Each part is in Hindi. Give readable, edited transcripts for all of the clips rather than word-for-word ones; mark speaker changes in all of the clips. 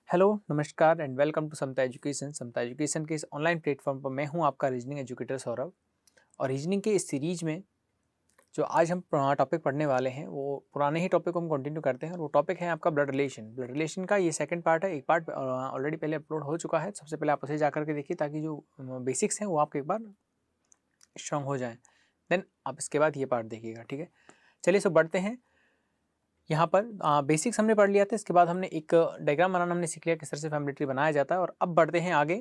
Speaker 1: हेलो, नमस्कार and welcome to Samta education. Samta education के इस ऑनलाइन प्लेटफॉर्म पर मैं हूं आपका रीजनिंग एजुकेटर सौरभ। और रीजनिंग के इस सीरीज में जो आज हम टॉपिक पढ़ने वाले हैं वो पुराने ही टॉपिक को हम कंटिन्यू करते हैं। और वो टॉपिक है आपका ब्लड रिलेशन। ब्लड रिलेशन का ये सेकंड पार्ट है। एक पार्ट ऑलरेडी पहले अपलोड हो चुका है। सबसे पहले आप उसे जाकर के देखिए ताकि जो बेसिक्स हैं वो आपके एक बार स्ट्रांग हो जाएँ। देन आप इसके बाद ये पार्ट देखिएगा, ठीक है। चलिए सो बढ़ते हैं। यहाँ पर बेसिक्स हमने पढ़ लिया था। इसके बाद हमने एक डायग्राम बनाना हमने सीख लिया किस तरह से फैमिली ट्री बनाया जाता है। और अब बढ़ते हैं आगे।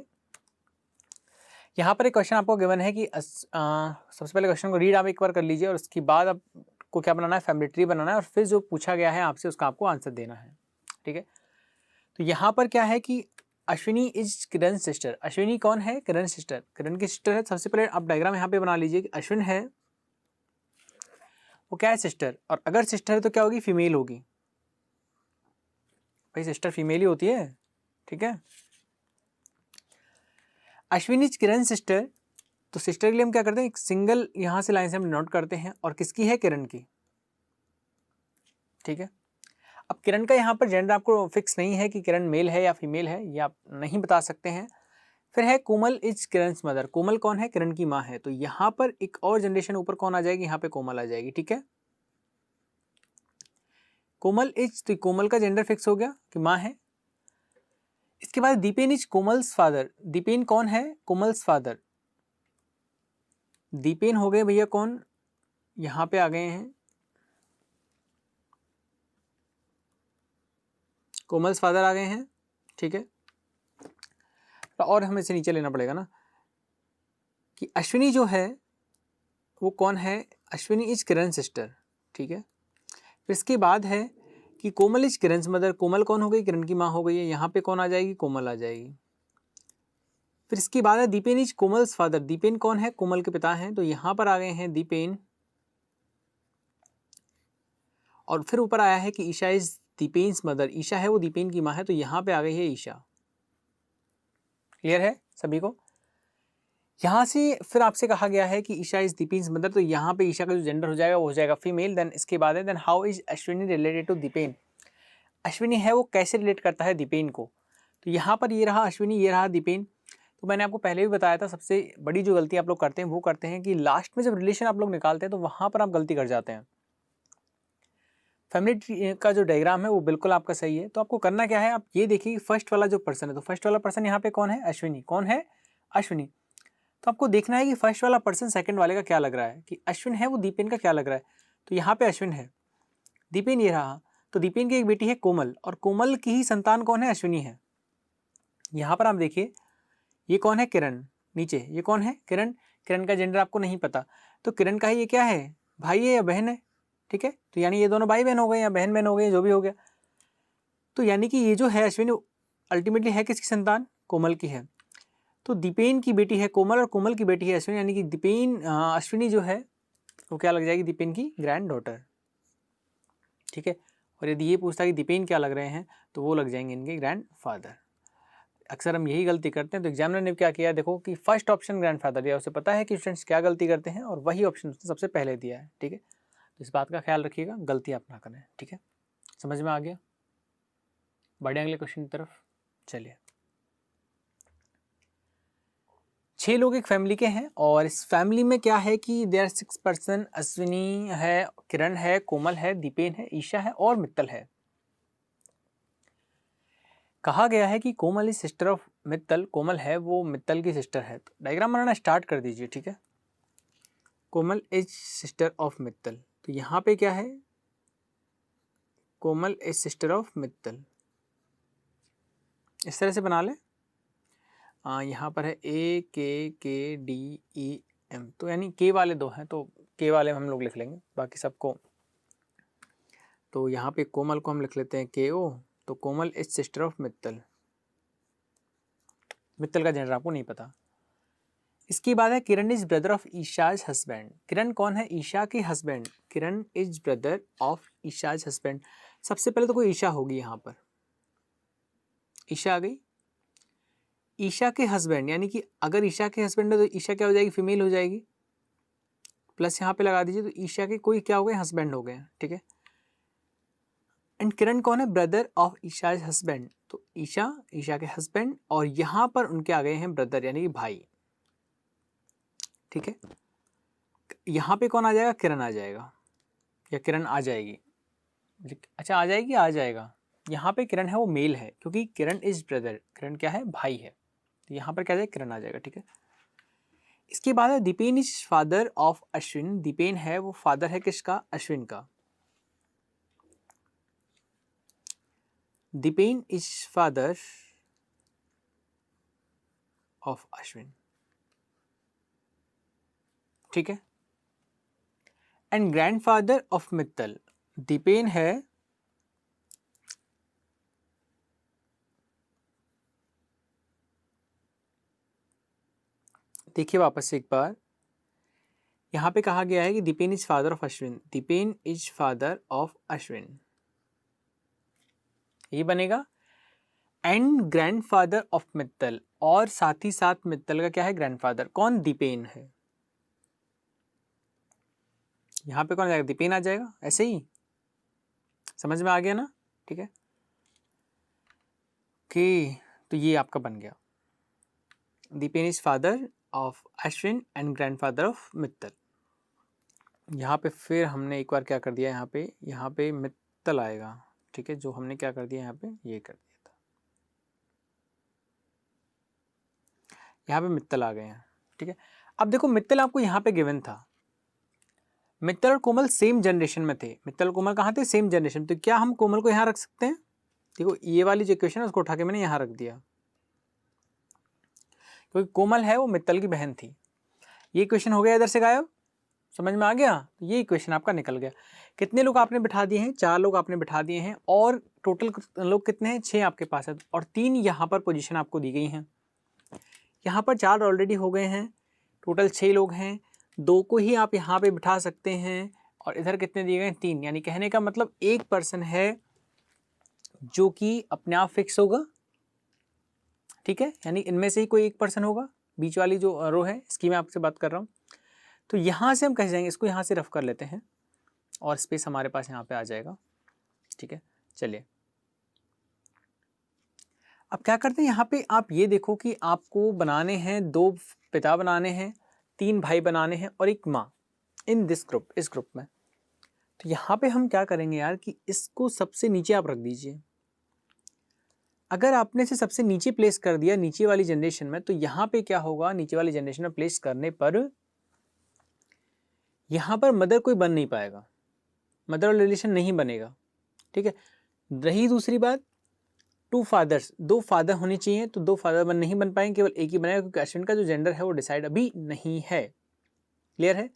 Speaker 1: यहाँ पर एक क्वेश्चन आपको गिवन है कि सबसे पहले क्वेश्चन को रीड आप एक बार कर लीजिए और उसके बाद आपको क्या बनाना है, फैमिली ट्री बनाना है। और फिर जो पूछा गया है आपसे उसका आपको आंसर देना है, ठीक है। तो यहाँ पर क्या है कि Ashwini is Kiran sister. Ashwini कौन है? किरण सिस्टर, किरण की सिस्टर है। सबसे पहले आप डायग्राम यहाँ पे बना लीजिए कि अश्विन है वो क्या है? सिस्टर। और अगर सिस्टर है तो क्या होगी? फीमेल होगी। भाई सिस्टर फीमेल ही होती है, ठीक है। अश्विनी किरण सिस्टर, तो सिस्टर के लिए हम क्या करते हैं, एक सिंगल यहां से लाइन से हम नोट करते हैं। और किसकी है? किरण की, ठीक है। अब किरण का यहाँ पर जेंडर आपको फिक्स नहीं है कि किरण मेल है या फीमेल है, ये आप नहीं बता सकते हैं। फिर है कोमल इज किरण's मदर। कोमल कौन है? किरण की माँ है। तो यहाँ पर एक और जनरेशन ऊपर कौन आ जाएगी? यहाँ पे कोमल आ जाएगी, ठीक है। कोमल इज, तो कोमल का जेंडर फिक्स हो गया कि माँ है। इसके बाद दीपेन इज कोमल्स फादर। दीपेन कौन है? कोमल्स फादर। दीपेन हो गए भैया कौन? यहां पे आ गए हैं कोमल्स फादर आ गए हैं, ठीक है। तो और हमें इसे नीचे लेना पड़ेगा ना कि अश्विनी जो है वो कौन है? अश्विनी इज किरण सिस्टर, ठीक है। फिर इसके बाद है कि कोमल इज किरण's मदर। कोमल कौन हो गई? किरण की माँ हो गई है। यहाँ पे कौन आ जाएगी? कोमल आ जाएगी। फिर इसके बाद है दीपेन इज कोमल्स फादर। दीपेन कौन है? कोमल के पिता हैं। तो यहाँ पर आ गए हैं दीपेन। और फिर ऊपर आया है कि ईशा इज दीपेन्स मदर। ईशा है वो दीपेन की माँ है। तो यहाँ पे आ गई है ईशा। क्लियर है सभी को? यहाँ से फिर आपसे कहा गया है कि ईशा इज दीपेन्स मदर। तो यहाँ पे ईशा का जो जेंडर हो जाएगा वो हो जाएगा फीमेल। देन इसके बाद है then how is Ashwini related to Deepen. Ashwini है वो कैसे रिलेट करता है दीपेन को? तो यहाँ पर ये रहा अश्विनी, ये रहा दीपेन। तो मैंने आपको पहले भी बताया था सबसे बड़ी जो गलती आप लोग करते हैं वो करते हैं कि लास्ट में जब रिलेशन आप लोग निकालते हैं तो वहाँ पर आप गलती कर जाते हैं। फैमिली ट्री का जो डायग्राम है वो बिल्कुल आपका सही है। तो आपको करना क्या है, आप ये देखिए फर्स्ट वाला जो पर्सन है, तो फर्स्ट वाला पर्सन यहाँ पे कौन है? अश्विनी। कौन है? अश्विनी। तो आपको देखना है कि फर्स्ट वाला पर्सन सेकंड वाले का क्या लग रहा है, कि अश्विन है वो दीपेन का क्या लग रहा है। तो यहाँ पे अश्विन है, दीपेन ये रहा। तो दीपेन की एक बेटी है कोमल, और कोमल की ही संतान कौन है? अश्विनी है। यहाँ पर आप देखिए ये कौन है? किरण। नीचे ये कौन है? किरण। किरण का जेंडर आपको नहीं पता, तो किरण का ही ये क्या है? भाई है या बहन है, ठीक है। तो यानी ये दोनों भाई बहन हो गए या बहन बहन हो गए, जो भी हो गया। तो यानी कि ये जो है अश्विनी अल्टीमेटली है किसकी संतान? कोमल की है। तो दीपेन की बेटी है कोमल और कोमल की बेटी है अश्विनी, यानी कि दीपेन अश्विनी जो है वो क्या लग जाएगी? दीपेन की ग्रैंड डॉटर, ठीक है। और यदि ये पूछता है कि दीपेन क्या लग रहे हैं, तो वो लग जाएंगे इनके ग्रैंड फादर। अक्सर हम यही गलती करते हैं। तो एग्जामिनर ने क्या किया, देखो कि फर्स्ट ऑप्शन ग्रैंडफादर दिया, उसे पता है कि स्टूडेंट्स क्या गलती करते हैं और वही ऑप्शन उसने सबसे पहले दिया है, ठीक है। तो इस बात का ख्याल रखिएगा, गलती आप ना करें, ठीक है। समझ में आ गया? बढ़े अगले क्वेश्चन की तरफ। चलिए, 6 लोग एक फैमिली के हैं और इस फैमिली में क्या है कि देयर आर 6 पर्सन। अश्विनी है, किरण है, कोमल है, दीपेन है, ईशा है और मित्तल है। कहा गया है कि कोमल इज सिस्टर ऑफ मित्तल। कोमल है वो मित्तल की सिस्टर है। तो डायग्राम बनाना स्टार्ट कर दीजिए, ठीक है। कोमल इज सिस्टर ऑफ मित्तल। तो यहाँ पे क्या है? कोमल इज सिस्टर ऑफ मित्तल। इस तरह से बना ले। यहाँ पर है AKKDEM, तो यानी के वाले दो हैं तो के वाले हम लोग लिख लेंगे, बाकी सबको। तो यहाँ पे कोमल को हम लिख लेते हैं KO। तो Komal is sister of Mittal. Mittal का जेंडर आपको नहीं पता। इसकी बात है Kiran is brother of Isha's husband. Kiran कौन है? ईशा के husband. Kiran is brother of Isha's husband. सबसे पहले तो कोई ईशा होगी, यहाँ पर ईशा आ गई। ईशा के हस्बैंड, यानी कि अगर ईशा के हस्बैंड है तो ईशा क्या हो जाएगी? फीमेल हो जाएगी। प्लस यहाँ पे लगा दीजिए, तो ईशा के कोई क्या हो गए? हस्बैंड हो गए, ठीक है। एंड किरण कौन है? Brother of Isha's husband. तो ईशा, ईशा के हस्बैंड, और यहाँ पर उनके आ गए हैं ब्रदर यानी कि भाई। ठीक है, यहाँ पे कौन आ जाएगा? किरण आ जाएगा, या किरण आ जाएगी। अच्छा, आ जाएगी, आ जाएगा। यहाँ पे किरण है वो मेल है, क्योंकि किरण इज ब्रदर, किरण क्या है? भाई है। तो यहाँ पर क्या जाएगा? किरण आ जाएगा। ठीक है, इसके बाद है Deepen is father of Ashwin. Deepen है वो फादर है किसका? अश्विन का। Deepen is father of Ashwin. ठीक है, and grandfather of Mittal. Deepen है देखिए वापस से एक बार, यहां पे कहा गया है कि Deepen is father of Ashwin. Deepen is father of Ashwin, ये बनेगा। एंड ग्रैंडफादर ऑफ मित्तल, और साथ ही साथ मित्तल का क्या है? ग्रैंडफादर। कौन? दीपेन है। यहां पे कौन आ जाएगा? दीपेन आ जाएगा। ऐसे ही समझ में आ गया ना? ठीक है, ओके, तो ये आपका बन गया। Deepen is father of Ashwin and grandfather of Mittal. यहाँ पे फिर हमने एक बार क्या कर दिया, यहाँ पे मित्तल आएगा। ठीक है, जो हमने क्या कर दिया यहाँ पे, ये कर दिया था, यहाँ पे मित्तल आ गए हैं। ठीक है, अब देखो मित्तल आपको यहाँ पे गिवन था। मित्तल और कोमल सेम जनरेशन में थे। मित्तल और कोमल कहाँ थे? Same generation. तो क्या हम कोमल को यहाँ रख सकते हैं? देखो ये वाली जो इक्वेशन है उसको उठा के मैंने यहाँ रख दिया, क्योंकि कोमल है वो मित्तल की बहन थी। ये इक्वेशन हो गया इधर से गायब। समझ में आ गया? तो ये इक्वेशन आपका निकल गया। कितने लोग आपने बिठा दिए हैं? 4 लोग आपने बिठा दिए हैं, और टोटल लोग कितने हैं? 6 आपके पास है, और 3 यहाँ पर पोजीशन आपको दी गई हैं। यहाँ पर 4 ऑलरेडी हो गए हैं, टोटल 6 लोग हैं। 2 को ही आप यहाँ पे बिठा सकते हैं, और इधर कितने दिए गए? 3। यानी कहने का मतलब एक पर्सन है जो कि अपने आप फिक्स होगा। ठीक है, यानी इनमें से ही कोई एक पर्सन होगा। बीच वाली जो रो है इसकी मैं आपसे बात कर रहा हूँ। तो यहाँ से हम कैसे जाएंगे? इसको यहाँ से रफ कर लेते हैं, और स्पेस हमारे पास यहाँ पे आ जाएगा। ठीक है, चलिए अब क्या करते हैं, यहाँ पे आप ये देखो कि आपको बनाने हैं 2 पिता बनाने हैं, 3 भाई बनाने हैं, और एक माँ इन दिस ग्रुप, इस ग्रुप में। तो यहाँ पे हम क्या करेंगे यार कि इसको सबसे नीचे आप रख दीजिए। अगर आपने इसे सबसे नीचे प्लेस कर दिया नीचे वाली जनरेशन में, तो यहाँ पे क्या होगा? नीचे वाली जनरेशन में प्लेस करने पर यहाँ पर मदर कोई बन नहीं पाएगा, मदर और रिलेशन नहीं बनेगा। ठीक है, रही दूसरी बात, 2 फादर्स, 2 फादर होने चाहिए, तो 2 फादर नहीं बन पाएंगे, केवल एक ही बनेगा, क्योंकि अश्विन का जो जेंडर है वो डिसाइड अभी नहीं है। क्लियर है?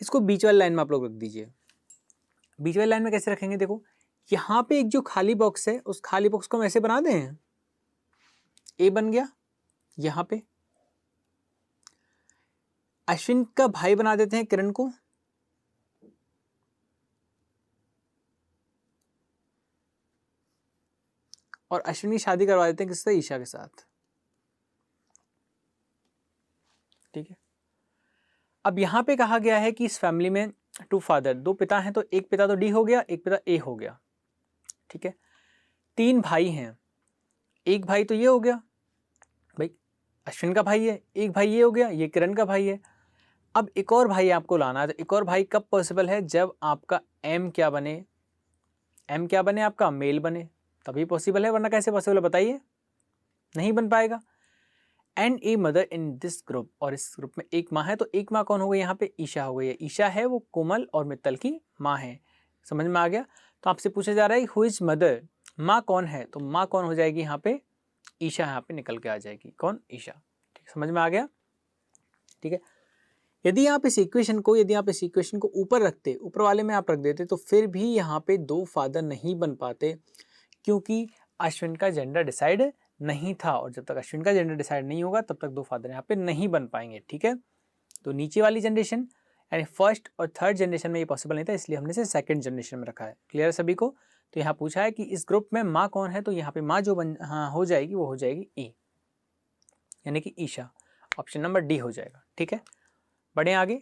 Speaker 1: इसको बीच वाली लाइन में आप लोग रख दीजिए। बीच वाली लाइन में कैसे रखेंगे? देखो यहाँ पे एक जो खाली बॉक्स है, उस खाली बॉक्स को हम ऐसे बना दें, ए बन गया। यहाँ पे अश्विन का भाई बना देते हैं किरण को, और अश्विन की शादी करवा देते हैं किससे? ईशा के साथ। ठीक है, अब यहाँ पे कहा गया है कि इस फैमिली में 2 फादर, 2 पिता हैं, तो एक पिता तो डी हो गया, एक पिता ए हो गया। ठीक है, 3 भाई हैं, एक भाई तो ये हो गया, भाई अश्विन का भाई है, एक भाई ये हो गया, ये किरण का भाई है। अब एक और भाई आपको लाना है। तो एक और भाई कब पॉसिबल है? जब आपका एम क्या बने? एम क्या बने? आपका मेल बने, तभी पॉसिबल है, वरना कैसे पॉसिबल है बताइए? नहीं बन पाएगा। And a mother in this group, और इस ग्रुप में एक माँ है, तो एक माँ कौन हो गई? यहाँ पे ईशा हो गई है। ईशा है वो कोमल और मित्तल की माँ है। समझ में आ गया? तो आपसे पूछा जा रहा है हु इज मदर, माँ कौन है? तो माँ कौन हो जाएगी यहाँ पे? ईशा यहाँ पे निकल के आ जाएगी। कौन? ईशा। ठीक, समझ में आ गया? ठीक है, यदि आप इस इक्वेशन को ऊपर रखते, ऊपर वाले में आप रख देते, तो फिर भी यहाँ पे 2 फादर नहीं बन पाते, क्योंकि अश्विन का जेंडर डिसाइड नहीं था, और जब तक अश्विन का जेंडर डिसाइड नहीं होगा तब तक 2 फादर यहाँ पे नहीं बन पाएंगे। ठीक है, तो नीचे वाली जनरेशन यानी फर्स्ट और थर्ड जनरेशन में ये पॉसिबल नहीं था, इसलिए हमने इसे सेकंड जनरेशन में रखा है। क्लियर है सभी को? तो यहाँ पूछा है कि इस ग्रुप में माँ कौन है, तो यहाँ पे माँ जो हो जाएगी वो हो जाएगी ए, यानी कि ईशा। ऑप्शन नंबर डी हो जाएगा। ठीक है, बढ़े आगे।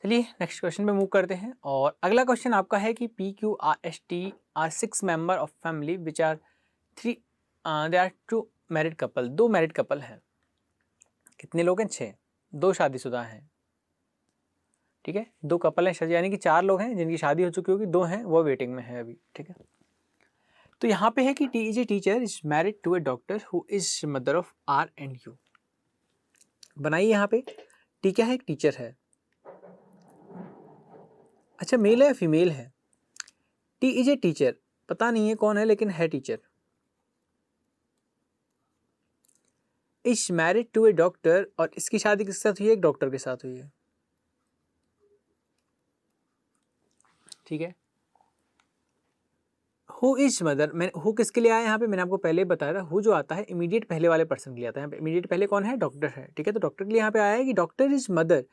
Speaker 1: चलिए नेक्स्ट क्वेश्चन पे मूव करते हैं, और अगला क्वेश्चन आपका है कि PQRST are 6 member of family which are 3 they are 2 married couple, 2 married couple हैं। कितने लोग हैं? 6। 2 शादीशुदा हैं, ठीक है। 2 कपल हैं, यानी कि 4 लोग हैं जिनकी शादी हो चुकी होगी, 2 हैं वो वेटिंग में है अभी, ठीक है। तो यहाँ पे है कि T is a teacher is married to a doctor who is mother of R and U. बनाइए यहाँ पे, टी क्या है? एक टीचर है। अच्छा, मेल है या फीमेल है? टी इज ए टीचर, पता नहीं है कौन है लेकिन है teacher. Is married to a doctor, और इसकी शादी किसके साथ हुई है? एक डॉक्टर के साथ हुई है, ठीक है। हु इज मदर, मैं हु किसके लिए आया यहाँ पे? मैंने आपको पहले ही बताया था, हु जो आता है इमीडिएट पहले वाले पर्सन के लिए आता है। यहाँ पे इमीडिएट पहले कौन है? डॉक्टर है, ठीक है। तो डॉक्टर के लिए यहाँ पे आया है कि doctor is mother,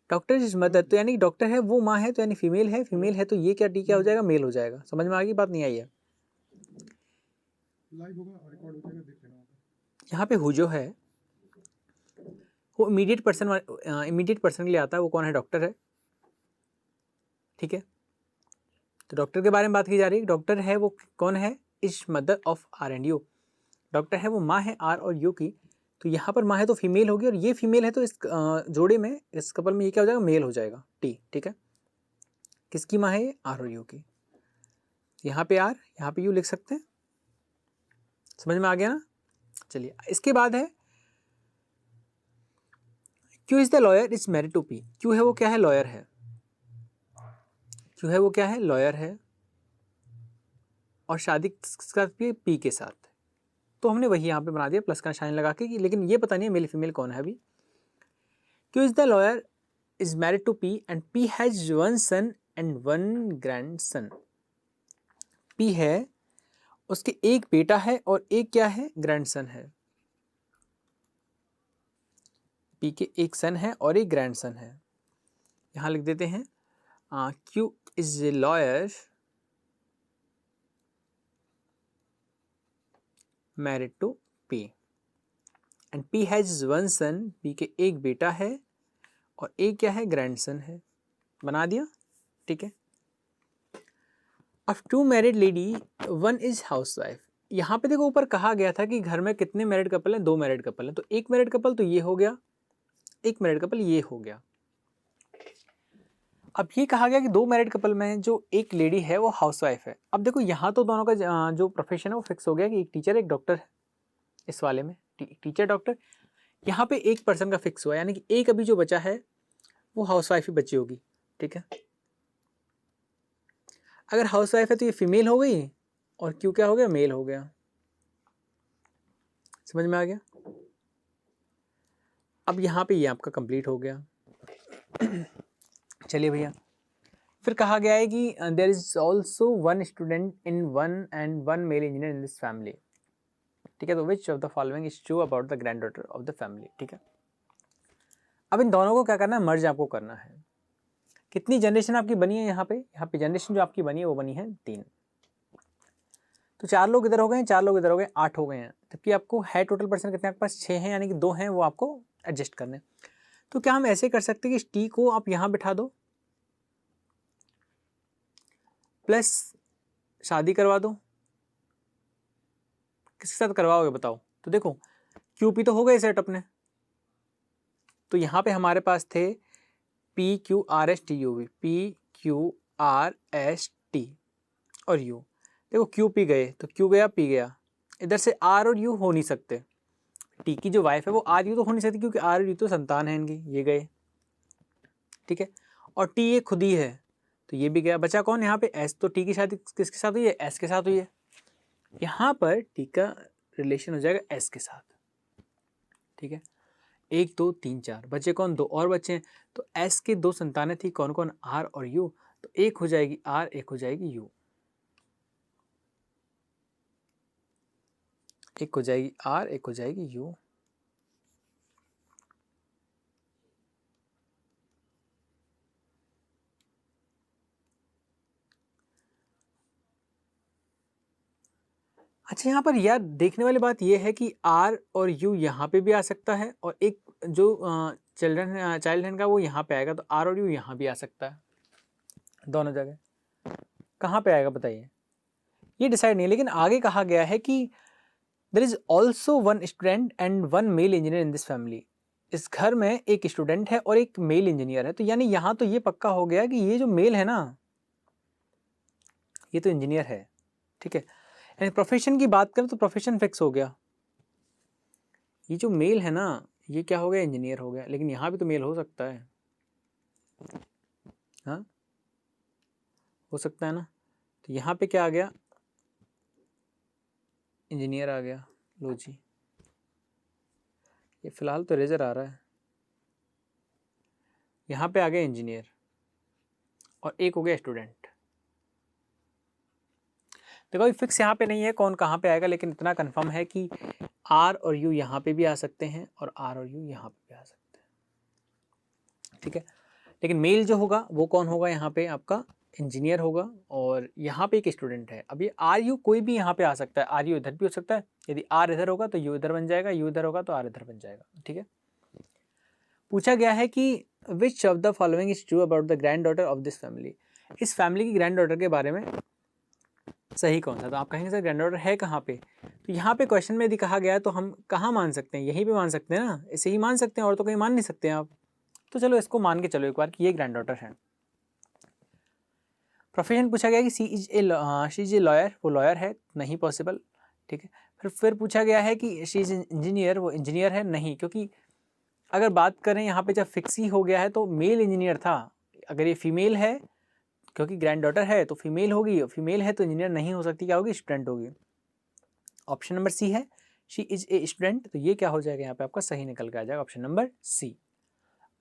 Speaker 1: doctor is mother, तो यानी डॉक्टर है वो माँ है, तो यानी फीमेल है, फीमेल है तो ये क्या टी क्या हो जाएगा? मेल हो जाएगा। समझ में आ गई बात? नहीं आई है?
Speaker 2: लाइव होगा, रिकॉर्ड हो जाएगा, देख लेना।
Speaker 1: यहाँ पे हु जो है वो इमीडिएट पर्सन के लिए आता है, वो कौन है? डॉक्टर है, ठीक है। तो डॉक्टर के बारे में बात की जा रही है। डॉक्टर है वो कौन है? Is mother of R and U, doctor है वो माँ है आर और यू की। तो यहाँ पर माँ है तो फीमेल होगी, और ये फीमेल है तो इस जोड़े में, इस कपल में ये क्या हो जाएगा? मेल हो जाएगा, टी, ठीक है। किसकी माँ है ये? आर और यू की। यहाँ पे आर, यहाँ पे यू लिख सकते हैं। समझ में आ गया ना? चलिए, इसके बाद है Q is the lawyer is married to P. Q है वो क्या है? लॉयर है। क्यू है वो क्या है? लॉयर है, और शादी किसके साथ भी? पी के साथ। तो हमने वही यहाँ पे बना दिया प्लस का निशान लगा के, लेकिन ये पता नहीं है मेल फीमेल कौन है अभी। Q is the lawyer is married to P and P has 1 son and 1 grandson. P है, उसके एक बेटा है और एक क्या है? ग्रैंडसन है। पी के एक सन है और एक ग्रैंडसन है। यहाँ लिख देते हैं Q is a lawyer married to P and P has 1 son, P के एक बेटा है और एक क्या है? ग्रैंडसन है। बना दिया, ठीक है। Of 2 married lady 1 is housewife. यहाँ पे देखो ऊपर कहा गया था कि घर में कितने मैरिड कपल हैं? 2 मैरिड कपल हैं। तो एक मैरिड कपल तो ये हो गया, एक मैरिड कपल ये हो गया। अब ये कहा गया कि 2 मैरिड कपल में जो एक लेडी है वो हाउसवाइफ है। अब देखो यहाँ तो दोनों का जो प्रोफेशन है वो फिक्स हो गया कि एक टीचर एक डॉक्टर है। इस वाले में टीचर डॉक्टर, यहाँ पे एक पर्सन का फिक्स हुआ, यानी कि एक अभी जो बचा है वो हाउसवाइफ ही बची होगी, ठीक है। अगर हाउसवाइफ है तो ये फीमेल हो गई और क्यों क्या हो गया? मेल हो गया। समझ में आ गया? अब यहाँ पे ये आपका कंप्लीट हो गया। चलिए भैया, फिर कहा गया है कि there is also 1 student in 1 and 1 male engineer in this family, ठीक है। तो which of the following is true about the granddaughter of the family, ठीक है। अब इन दोनों को क्या करना है? मर्ज आपको करना है। कितनी जनरेशन आपकी बनी है? यहाँ पे जनरेशन जो आपकी बनी है वो बनी है 3। तो 4 लोग इधर हो गए हैं, 4 लोग इधर हो गए, 8 हो गए हैं। जबकि आपको है टोटल पर्सन कितने आपके पास? 6 हैं, यानी कि 2 हैं वो आपको एडजस्ट करने। तो क्या हम ऐसे कर सकते हैं कि इस टी को आप यहाँ बिठा दो प्लस शादी करवा दो। किसके साथ करवाओगे बताओ? तो देखो क्यूपी तो हो गए सेट अपने, तो यहाँ पे हमारे पास थे P Q R S T U V, P Q R S T और यू। देखो क्यू पी गए तो क्यू गया पी गया, इधर से आर और यू हो नहीं सकते। टी की जो वाइफ है वो आर यू तो हो नहीं सकती क्योंकि आर और यू तो संतान है इनकी, ये गए, ठीक है। और टी ये खुद ही है तो ये भी गया। बचा कौन यहाँ पे? एस। तो टी की शादी किसके साथ हुई है? एस के साथ हुई है। यहाँ पर टी का रिलेशन हो जाएगा एस के साथ, ठीक है। 1 2 3 4 बचे कौन? 2 और बचे हैं। तो एस के 2 संतानें थी, कौन कौन? आर और यू। तो एक हो जाएगी आर, एक हो जाएगी यू, एक हो जाएगी आर, एक हो जाएगी यू। अच्छा, यहाँ पर यार देखने वाली बात यह है कि आर और यू यहाँ पे भी आ सकता है, और एक जो चाइल्ड हैंड का वो यहाँ पे आएगा, तो आर और यू यहाँ भी आ सकता है। दोनों जगह कहाँ पे आएगा बताइए? ये डिसाइड नहीं है, लेकिन आगे कहा गया है कि there is also one student and one male engineer in this family. इस घर में एक स्टूडेंट है और एक मेल इंजीनियर है। तो यानी यहाँ तो ये पक्का हो गया कि ये जो मेल है ना, ये तो इंजीनियर है, ठीक है। यानी प्रोफेशन की बात करें तो प्रोफेशन फिक्स हो गया। ये जो मेल है ना, ये क्या हो गया, इंजीनियर हो गया। लेकिन यहाँ भी तो मेल हो सकता है, हाँ हो सकता है ना। तो यहाँ पे क्या आ गया, इंजीनियर आ गया। लो जी, ये फिलहाल तो रेजर आ रहा है, यहाँ पे आ गया इंजीनियर और एक हो गया स्टूडेंट। देखो अभी फिक्स यहाँ पे नहीं है कौन कहाँ पे आएगा, लेकिन इतना कंफर्म है कि आर और यू यहाँ पे भी आ सकते हैं और आर और यू यहाँ पे भी आ सकते हैं, ठीक है। लेकिन मेल जो होगा वो कौन होगा, यहाँ पे आपका इंजीनियर होगा और यहाँ पे एक स्टूडेंट है। अब ये आर यू कोई भी यहाँ पे आ सकता है, आर यू इधर भी हो सकता है। यदि आर इधर होगा तो यू इधर बन जाएगा, यू इधर होगा तो आर इधर बन जाएगा, ठीक है। पूछा गया है कि विच of the following is true about the granddaughter of this family. इस फैमिली की ग्रैंड डॉटर के बारे में सही कौन सा। तो आप कहेंगे सर ग्रैंड डॉटर है कहाँ पे, तो यहाँ पे क्वेश्चन में यदि कहा गया है तो हम कहाँ मान सकते हैं, यहीं पे मान सकते हैं ना, इसे ही मान सकते हैं और तो कहीं मान नहीं सकते हैं आप। तो चलो इसको मान के चलो एक बार कि ये ग्रैंड डॉटर है। प्रोफेशन पूछा गया कि शी इज ए लॉयर, वो लॉयर है, नहीं पॉसिबल, ठीक है। फिर पूछा गया है कि शी इज इंजीनियर, वो इंजीनियर है, नहीं, क्योंकि अगर बात करें यहाँ पे जब फिक्स ही हो गया है तो मेल इंजीनियर था। अगर ये फीमेल है, क्योंकि ग्रैंड डॉटर है तो फीमेल होगी, फीमेल है तो इंजीनियर नहीं हो सकती, क्या होगी, स्टूडेंट होगी। ऑप्शन नंबर सी है, शी इज ए स्टूडेंट, तो ये क्या हो जाएगा यहाँ पे आपका सही निकल के आ जाएगा option number C.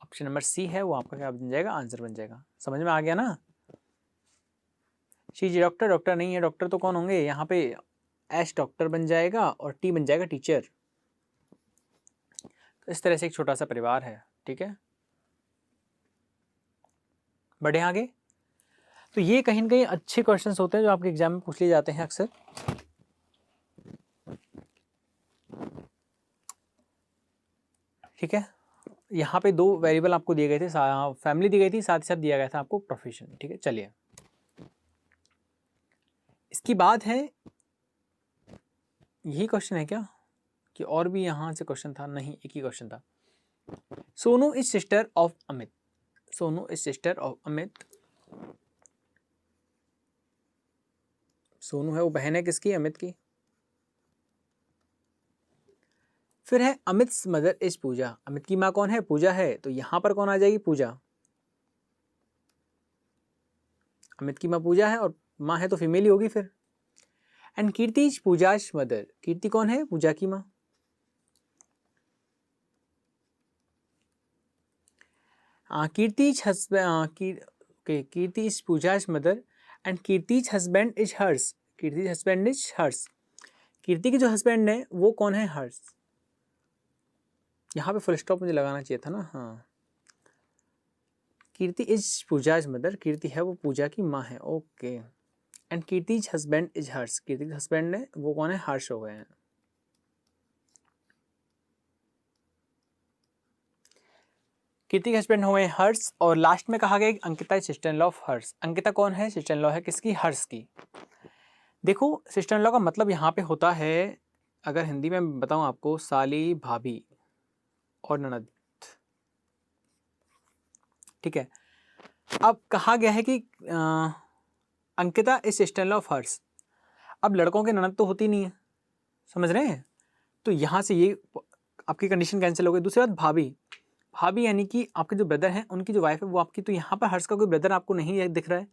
Speaker 1: Option number C है वो आपका क्या बन जाएगा, आंसर बन जाएगा। समझ में आ गया ना। शी इज डॉक्टर, डॉक्टर नहीं है, डॉक्टर तो कौन होंगे यहाँ पे, एस डॉक्टर बन जाएगा और टी बन जाएगा टीचर। तो इस तरह से एक छोटा सा परिवार है, ठीक है। बढ़े आगे। तो ये कहीं ना कहीं अच्छे क्वेश्चंस होते हैं जो आपके एग्जाम में पूछ लिए जाते हैं अक्सर। ठीक है, यहाँ पे दो वेरिएबल आपको दिए गए थे, फैमिली दी गई थी, साथ ही साथ दिया गया था आपको प्रोफेशन, ठीक है। चलिए इसकी बात है, यही क्वेश्चन है क्या कि और भी यहाँ से क्वेश्चन था, नहीं एक ही क्वेश्चन था। Sonu is sister of Amit, Sonu is sister of Amit. Sonu है वो बहन है किसकी, अमित की। फिर है अमित मदर इज पूजा, अमित की माँ कौन है, पूजा है, तो यहां पर कौन आ जाएगी, पूजा। अमित की माँ पूजा है और माँ है तो फीमेल ही होगी फिर। And Kirti is Pooja's mother, Kirti कौन है, पूजा की माँ। Kirti is Kirti is Pooja's mother and Kirti is husband is Harsh, Kirti husband is Harsh. Kirti के जो हस्बैंड है वो कौन है, हर्स। यहाँ पे फुल स्टॉप मुझे लगाना चाहिए था ना, हाँ। कीर्ति इज पूजाज मदर, कीर्ति है वो पूजा की माँ है, okay. And Kirti is husband is Harsh, Kirti के हस्बैंड है वो कौन है, हर्ष हो गए हैं। कीर्ति के हस्बैंड हो गए हर्ष। और लास्ट में कहा गया कि Ankita is sister in law of Harsh, Ankita कौन है, सिस्टर इन लॉ है किसकी, हर्ष की। देखो सिस्टर इन लॉ का मतलब यहाँ पे होता है, अगर हिंदी में बताऊं आपको, साली, भाभी और ननद, ठीक है। अब कहा गया है कि Ankita is sister in law of Harsh. अब लड़कों के ननद तो होती नहीं है, समझ रहे हैं, तो यहाँ से ये आपकी कंडीशन कैंसिल हो गई। दूसरी बात भाभी, भाभी यानी कि आपके जो ब्रदर हैं उनकी जो वाइफ है वो आपकी, तो यहाँ पर हर्ष का कोई ब्रदर आपको नहीं दिख रहा है,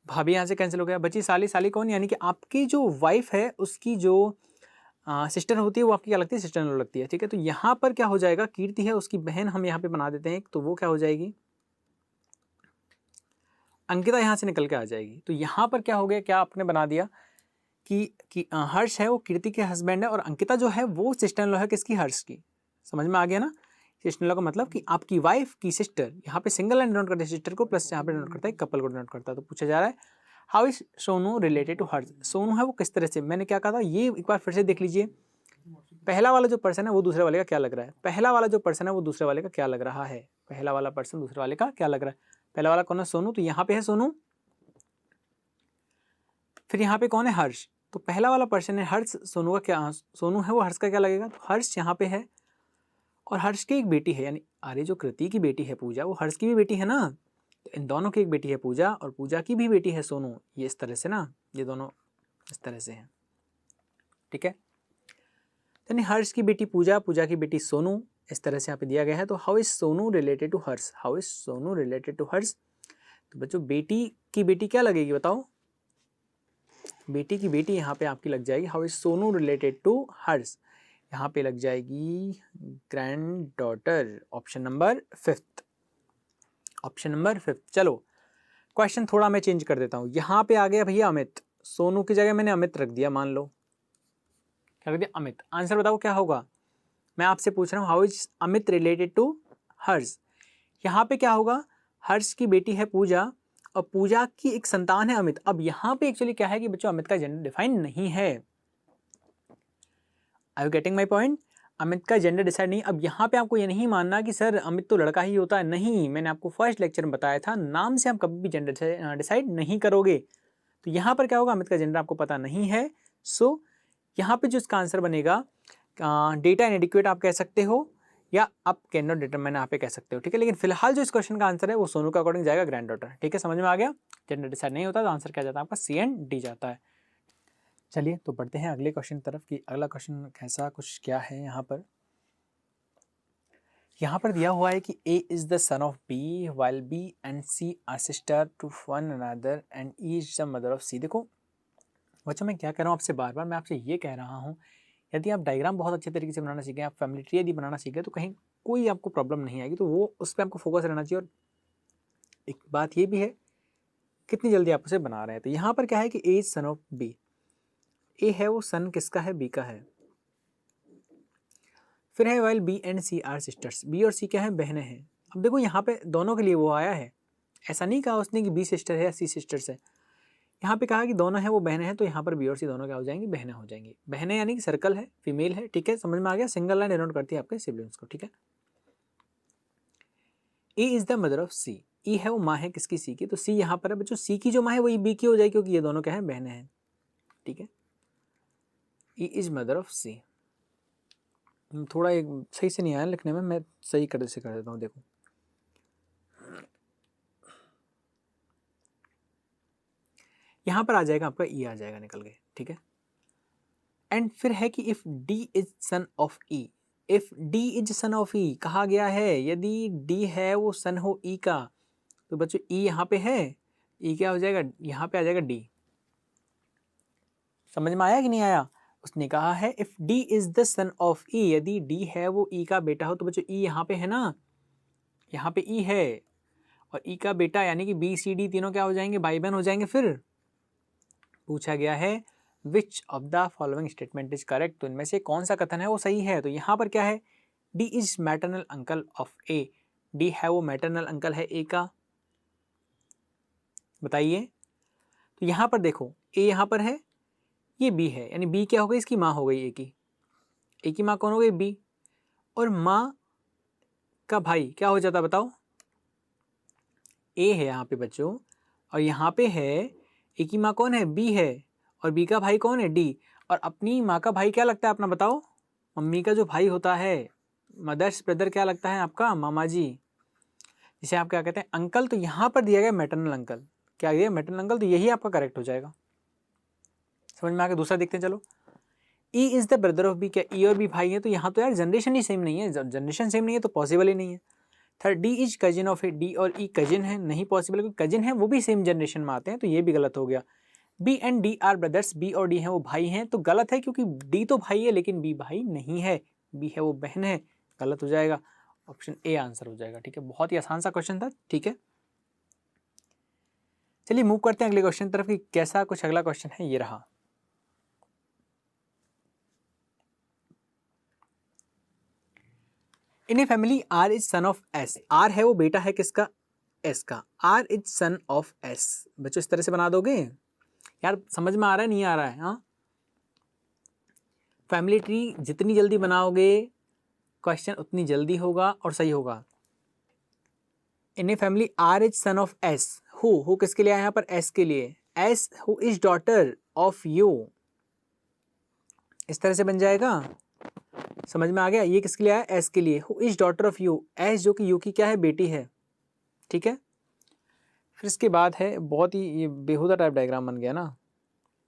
Speaker 1: भाभी यहाँ से कैंसिल हो गया। बची साली, साली कौन, यानी कि आपकी जो वाइफ है उसकी जो सिस्टर होती है वो आपकी क्या लगती है, सिस्टर इन लॉ लगती है, ठीक है। तो यहाँ पर क्या हो जाएगा, कीर्ति है उसकी बहन हम यहाँ पे बना देते हैं, तो वो क्या हो जाएगी, अंकिता यहाँ से निकल के आ जाएगी। तो यहाँ पर क्या हो गया, क्या आपने बना दिया कि हर्ष है वो कीर्ति के हस्बैंड है और अंकिता जो है वो सिस्टर इन लॉ है किसकी, हर्ष की। समझ में आ गया ना। सिस्टर इन लॉ का मतलब कि आपकी वाइफ की सिस्टर, यहाँ पे सिंगल एंड डिनोट करते हैं सिस्टर को, प्लस यहाँ पे डिनोट करता है कपल को डिनोट करता है। तो पूछा जा रहा है how is Sonu related to Harsh, Sonu है वो किस तरह से, मैंने क्या कहा था, ये एक बार फिर से देख लीजिए। पहला वाला जो पर्सन है वो दूसरे वाले का क्या लग रहा है, पहला वाला जो पर्सन है वो दूसरे वाले का क्या लग रहा है, पहला वाला पर्सन दूसरे वाले का क्या लग रहा है। पहला वाला कौन है, सोनू, तो यहाँ पे है सोनू। फिर यहाँ पे कौन है, हर्ष, तो पहला वाला पर्सन है हर्ष, सोनू का क्या, सोनू है वो हर्ष का क्या लगेगा, तो हर्ष यहाँ पे है और हर्ष की एक बेटी है, यानी अरे जो कृति की बेटी है पूजा वो हर्ष की भी बेटी है ना, तो इन दोनों की एक बेटी है पूजा और पूजा की भी बेटी है सोनू, ये इस तरह से ना, ये दोनों इस तरह से हैं, ठीक है। यानी हर्ष की बेटी पूजा, पूजा की बेटी सोनू, इस तरह से यहाँ पे दिया गया है। तो how is Sonu related to Harsh, how is Sonu related to Harsh, तो बच्चों बेटी की बेटी क्या लगेगी बताओ, बेटी की बेटी यहाँ पे आपकी लग जाएगी, how is Sonu related to Harsh, यहाँ पे लग जाएगी granddaughter, option number 5, option number 5। चलो क्वेश्चन थोड़ा मैं चेंज कर देता हूँ, यहाँ पे आ गया भैया अमित, सोनू की जगह मैंने अमित रख दिया, मान लो क्या रख दिया अमित, आंसर बताओ क्या होगा, मैं आपसे पूछ रहा हूँ how is Amit related to Harsh, यहाँ पे क्या होगा, हर्ष की बेटी है पूजा और पूजा की एक संतान है अमित। अब यहाँ पे एक्चुअली क्या है कि बच्चों अमित का जेंडर डिफाइन नहीं है, are you getting my point, Amit का जेंडर डिसाइड नहीं। अब यहाँ पे आपको ये नहीं मानना कि सर अमित तो लड़का ही होता है, नहीं, मैंने आपको फर्स्ट लेक्चर में बताया था नाम से आप कभी भी जेंडर डिसाइड नहीं करोगे। तो यहाँ पर क्या होगा, अमित का जेंडर आपको पता नहीं है, सो यहाँ पे जो इसका आंसर बनेगा डेटा इनएडिक्वेट आप कह सकते हो या आप कैन नॉट डिटरमाइन यहाँ पे कह सकते हो, ठीक है। लेकिन फिलहाल जो इस क्वेश्चन का आंसर है वो सोनू का अकॉर्डिंग जाएगा ग्रैंड डॉटर, ठीक है, समझ में आ गया, जेंडर डिसाइड नहीं होता तो आंसर क्या जाता है आपका सी एंड डी जाता है। चलिए तो बढ़ते हैं अगले क्वेश्चन तरफ कि अगला क्वेश्चन कैसा कुछ क्या है। यहाँ पर दिया हुआ है कि A is the son of B while B and C are sister to one another and E is the mother of C। देखो बच्चों मैं क्या कह रहा हूँ आपसे, बार बार मैं आपसे ये कह रहा हूँ, यदि आप डायग्राम बहुत अच्छे तरीके से बनाना सीखें, आप फैमिली ट्री यदि बनाना सीखें तो कहीं कोई आपको प्रॉब्लम नहीं आएगी, तो वो उस पर आपको फोकस रहना चाहिए। और एक बात ये भी है कितनी जल्दी आप उसे बना रहे हैं। तो यहाँ पर क्या है कि A is son of B, ए है वो सन किसका है, बी का है। फिर है while B and C are sisters, B और सी क्या है, बहनें हैं। अब देखो यहाँ पे दोनों के लिए वो आया है, ऐसा नहीं कहा उसने कि बी सिस्टर है या सी सिस्टर्स है, यहाँ पे कहा कि दोनों हैं वो बहनें हैं, तो यहाँ पर बी और सी दोनों क्या हो जाएंगी, बहनें हो जाएंगी। बहनें यानी कि सर्कल है, फीमेल है, ठीक है, समझ में आ गया, सिंगल लाइन डिनोट करती है आपके सिबलिंग्स को, ठीक है। ए इज द मदर ऑफ सी, ई है वो माँ है किसकी, सी की, तो सी यहाँ पर है बच्चों, सी की जो माँ है वही बी की हो जाएगी क्योंकि ये दोनों क्या है, बहनें हैं, ठीक है। ई इज मदर ऑफ सी, थोड़ा एक सही से नहीं आया लिखने में, मैं सही कर देता हूँ, देखो यहाँ पर आ जाएगा आपका ई आ जाएगा निकल के, ठीक है। एंड फिर है कि if D is son of E, if D is son of E कहा गया है, यदि डी है वो सन हो ई का, तो बच्चों ई यहाँ पे है, ई क्या हो जाएगा, यहाँ पे आ जाएगा डी। समझ में आया कि नहीं आया, उसने कहा है if D is the son of E, यदि डी है वो ई का बेटा हो, तो बच्चों ई यहाँ पे है ना, यहाँ पे ई है और ई का बेटा यानी कि बी सी डी तीनों क्या हो जाएंगे, भाई बहन हो जाएंगे। फिर पूछा गया है विच of the following statement is correct, तो इनमें से कौन सा कथन है वो सही है। तो यहाँ पर क्या है, D is maternal uncle of A, D है वो मैटरनल अंकल है ए का, बताइए। तो यहाँ पर देखो ए यहाँ पर है, ये बी है, यानी बी क्या हो गई, इसकी माँ हो गई ए की माँ कौन हो गई, बी, और माँ का भाई क्या हो जाता बताओ, ए है यहाँ पे बच्चों, और यहाँ पे है ए की माँ कौन है, बी है, और बी का भाई कौन है, डी, और अपनी माँ का भाई क्या लगता है अपना बताओ, मम्मी का जो भाई होता है, मदर्स ब्रदर क्या लगता है आपका, मामा जी, जिसे आप क्या कहते हैं अंकल। तो यहाँ पर दिया गया मैटरनल अंकल, क्या दिया मैटरनल अंकल, तो यही आपका करेक्ट हो जाएगा। समझ में आ गया। दूसरा देखते हैं चलो, E is the brother of B, क्या ई और बी भाई है, तो यहाँ तो यार जनरेशन ही सेम नहीं है, जनरेशन सेम नहीं है तो पॉसिबल ही नहीं है। Third D is cousin of A, D और ई कजिन है, नहीं पॉसिबल क्योंकि कजिन है वो भी सेम जनरेशन में आते हैं, तो ये भी गलत हो गया। B and D are brothers, B और डी हैं वो भाई हैं, तो गलत है क्योंकि डी तो भाई है लेकिन बी भाई नहीं है, बी है वो बहन है, गलत हो जाएगा, ऑप्शन ए आंसर हो जाएगा, ठीक है। बहुत ही आसान सा क्वेश्चन था, ठीक है। चलिए मूव करते हैं अगले क्वेश्चन तरफ कि कैसा कुछ अगला क्वेश्चन है, ये रहा। In a family R is son of S, R है वो बेटा है किसका, एस का, R is son of S, बच्चों इस तरह से बना दोगे यार, समझ में आ रहा है नहीं आ रहा है, हाँ। फैमिली ट्री जितनी जल्दी बनाओगे क्वेश्चन उतनी जल्दी होगा और सही होगा। In a family R is son of S, who किसके लिए आया यहाँ पर, एस के लिए, S who is daughter of U, इस तरह से बन जाएगा। समझ में आ गया? ये किसके लिए आया? एस के लिए। Who is daughter of you, S जो कि यू की क्या है? बेटी है। ठीक है, फिर इसके बाद है बहुत ही ये बेहुदा टाइप डायग्राम बन गया ना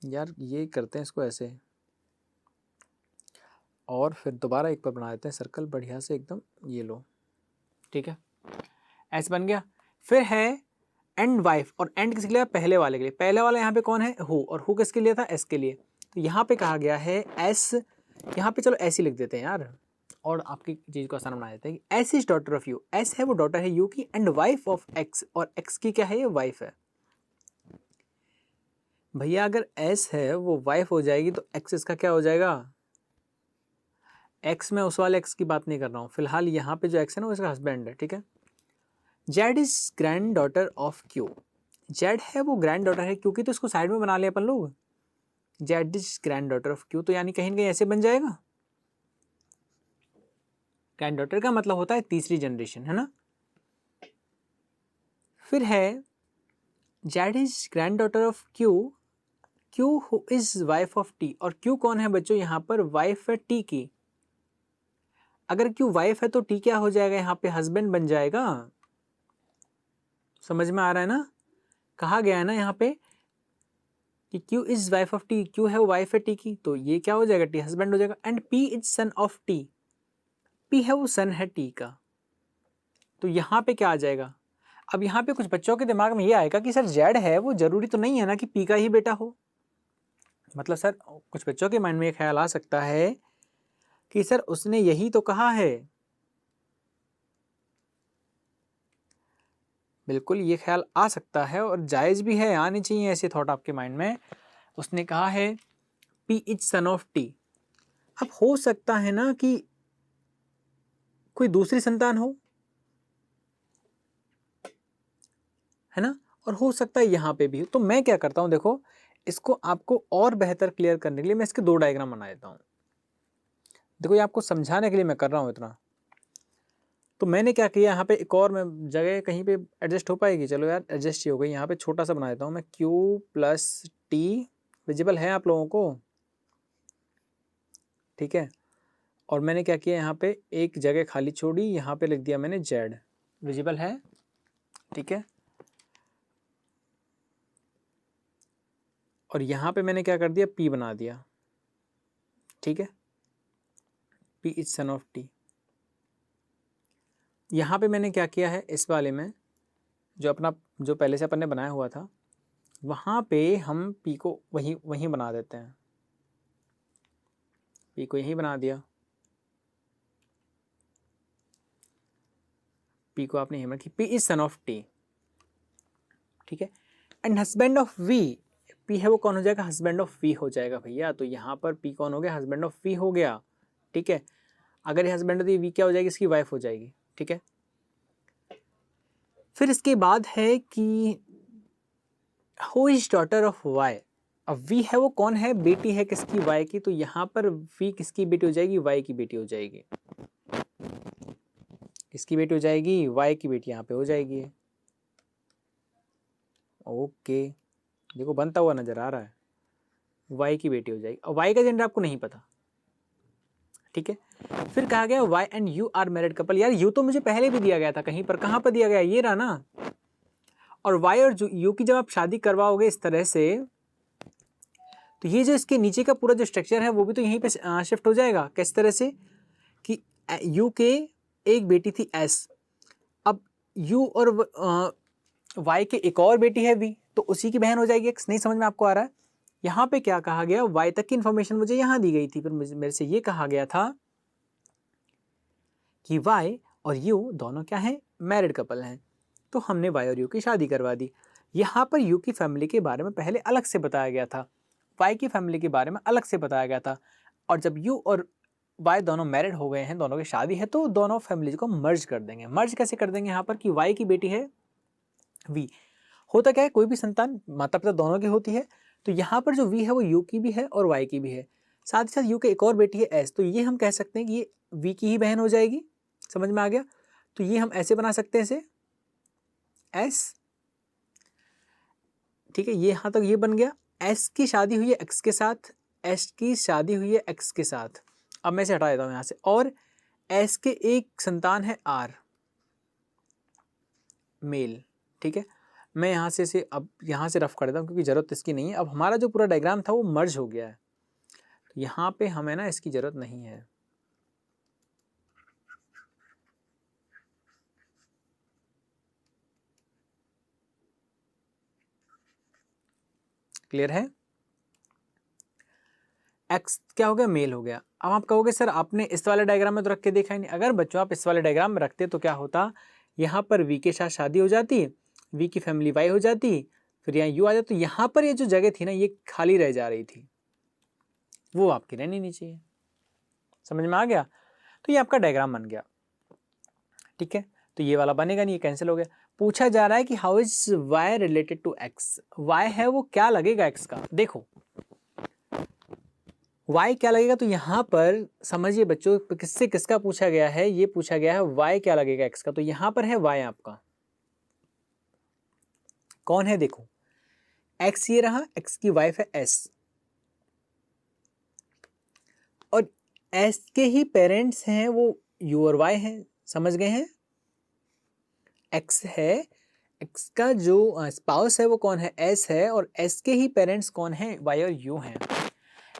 Speaker 1: यार, ये करते हैं इसको ऐसे और फिर दोबारा एक पर बना देते हैं सर्कल बढ़िया से एकदम, ये लो। ठीक है, ऐसे बन गया। फिर है एंड वाइफ, और एंड किसके लिए? पहले वाले के लिए। पहले वाला यहाँ पे कौन है? हु, और हु किसके लिए था? एस के लिए। तो यहाँ पे कहा गया है एस, यहाँ पे चलो ऐसे लिख देते हैं यार, और आपकी चीज को आसान बना देते हैं कि S is daughter of you, S है वो डॉटर है यू की, एंड वाइफ ऑफ एक्स, और एक्स की क्या है? ये वाइफ है। भैया अगर एस है वो वाइफ हो जाएगी तो एक्स इसका क्या हो जाएगा? एक्स में उस वाले एक्स की बात नहीं कर रहा हूँ, फिलहाल यहाँ पे जो एक्स है ना वो इसका हस्बैंड है। ठीक है, Z is grand daughter of Q, Z है वो ग्रैंड डॉटर है क्योंकि, तो इसको साइड में बना लिया अपन लोग, Z is grand daughter of Q, तो यानी कहीं ना कहीं ऐसे बन जाएगा। ग्रैंड डॉटर का मतलब होता है तीसरी जनरेशन, है ना। फिर है Z is grand daughter of Q, Q who is wife of T, और क्यू कौन है बच्चों? यहाँ पर वाइफ है टी की। अगर क्यू वाइफ है तो टी क्या हो जाएगा? यहाँ पे हस्बैंड बन जाएगा। समझ में आ रहा है ना? कहा गया है ना यहाँ पे कि Q is wife of T, Q है वो वाइफ है टी की, तो ये क्या हो जाएगा? टी हस्बैंड हो जाएगा। And P is son of T, P है वो सन है टी का, तो यहाँ पे क्या आ जाएगा? अब यहाँ पे कुछ बच्चों के दिमाग में ये आएगा कि सर जेड है वो जरूरी तो नहीं है ना कि पी का ही बेटा हो। मतलब सर कुछ बच्चों के माइंड में ये ख्याल आ सकता है कि सर उसने यही तो कहा है। बिल्कुल ये ख्याल आ सकता है और जायज़ भी है, आनी चाहिए ऐसे थॉट आपके माइंड में। उसने कहा है P is son of T. अब हो सकता है ना कि कोई दूसरी संतान हो, है ना, और हो सकता है यहाँ पे भी हो। तो मैं क्या करता हूँ, देखो इसको आपको और बेहतर क्लियर करने के लिए मैं इसके दो डायग्राम बना देता हूँ। देखो ये आपको समझाने के लिए मैं कर रहा हूँ इतना। तो मैंने क्या किया, यहाँ पे एक और मैं जगह कहीं पे एडजस्ट हो पाएगी, चलो यार एडजस्ट ही हो गई। यहाँ पे छोटा सा बना देता हूँ मैं, Q प्लस टी, विजिबल है आप लोगों को? ठीक है, और मैंने क्या किया, यहाँ पे एक जगह खाली छोड़ी, यहाँ पे लिख दिया मैंने Z, विजिबल है? ठीक है, और यहाँ पे मैंने क्या कर दिया, P बना दिया। ठीक है, P is son of T. यहाँ पे मैंने क्या किया है, इस वाले में जो अपना जो पहले से अपन ने बनाया हुआ था, वहाँ पे हम P को वहीं बना देते हैं। P को यहीं बना दिया, P को आपने यहीं रखी, P is son of T. ठीक है, and husband of V, P है वो कौन हो जाएगा? हस्बैंड ऑफ V हो जाएगा भैया। तो यहाँ पर P कौन हो गया? हस्बैंड ऑफ V हो गया। ठीक है, अगर ये हस्बैंड होती है V क्या हो जाएगी? इसकी वाइफ हो जाएगी। ठीक है, फिर इसके बाद है कि who is daughter of Y। अब V है वो कौन है? बेटी है किसकी? Y की। तो यहाँ पर V किसकी बेटी हो जाएगी? Y की बेटी हो जाएगी। किसकी बेटी हो जाएगी? Y की बेटी यहाँ पे हो जाएगी। ओके, देखो बनता हुआ नजर आ रहा है, Y की बेटी हो जाएगी। और Y का जेंडर आपको नहीं पता। ठीक है, फिर कहा गया Y and U are married couple. यार यू तो मुझे पहले भी दिया गया था कहीं पर, कहाँ पर दिया गया? ये रहा ना। और Y और यू की जब आप शादी करवाओगे इस तरह से, तो ये जो इसके नीचे का पूरा जो स्ट्रक्चर है वो भी तो यहीं पे शिफ्ट हो जाएगा। किस तरह से कि यू के एक बेटी थी S, अब यू और Y के एक और बेटी है V, तो उसी की बहन हो जाएगी X। नहीं समझ में आपको आ रहा है? यहाँ पे क्या कहा गया, Y तक की इंफॉर्मेशन मुझे यहाँ दी गई थी, पर मेरे से ये कहा गया था कि Y और U दोनों क्या हैं? मैरिड कपल हैं। तो हमने Y और U की शादी करवा दी। यहाँ पर U की फैमिली के बारे में पहले अलग से बताया गया था, Y की फैमिली के बारे में अलग से बताया गया था। और जब U और Y दोनों मैरिड हो गए हैं, दोनों की शादी है, तो दोनों फैमिलीज को मर्ज कर देंगे। मर्ज कैसे कर देंगे? यहाँ पर कि Y की बेटी है V, होता क्या है, कोई भी संतान माता पिता दोनों की होती है, तो यहाँ पर जो V है वो U की भी है और Y की भी है। साथ ही साथ U के एक और बेटी है S, तो ये हम कह सकते हैं कि ये V की ही बहन हो जाएगी। समझ में आ गया? तो ये हम ऐसे बना सकते हैं इसे S। ठीक है, ये यहाँ तक ये बन गया। S की शादी हुई है X के साथ, एस की शादी हुई है एक्स के साथ, अब मैं इसे हटा देता हूँ यहाँ से, और एस के एक संतान है आर मेल, ठीक है। मैं यहाँ से इसे अब यहाँ से रफ कर देता हूँ क्योंकि ज़रूरत इसकी नहीं है। अब हमारा जो पूरा डायग्राम था वो मर्ज हो गया है, तो यहाँ पे हमें ना इसकी ज़रूरत नहीं है। क्लियर है? एक्स क्या हो गया, मेल हो गया। अब आप कहोगे सर आपने इस वाले डायग्राम में तो रख के देखा ही नहीं। अगर बच्चों आप इस वाले डायग्राम में रखते तो क्या होता, यहाँ पर वी के साथ शादी हो जाती, वी की फैमिली वाई हो जाती, फिर यहाँ यू आ जाता, तो यहाँ पर ये जो जगह थी ना ये खाली रह जा रही थी, वो आपकी रहनी नहीं चाहिए। समझ में आ गया? तो ये आपका डायग्राम बन गया, ठीक है। तो ये वाला बनेगा नहीं, ये कैंसिल हो गया। पूछा जा रहा है कि how is Y related to X, Y है वो क्या लगेगा एक्स का। देखो y क्या लगेगा, तो यहाँ पर समझिए बच्चों किससे किसका पूछा गया है, ये पूछा गया है y क्या लगेगा x का, तो यहाँ पर है y आपका कौन है, देखो x ये रहा, x की वाइफ है s, और s के ही पेरेंट्स हैं वो u और y हैं, समझ गए हैं। x है, x का जो स्पाउस है वो कौन है, s है, और s के ही पेरेंट्स कौन है, y और u हैं।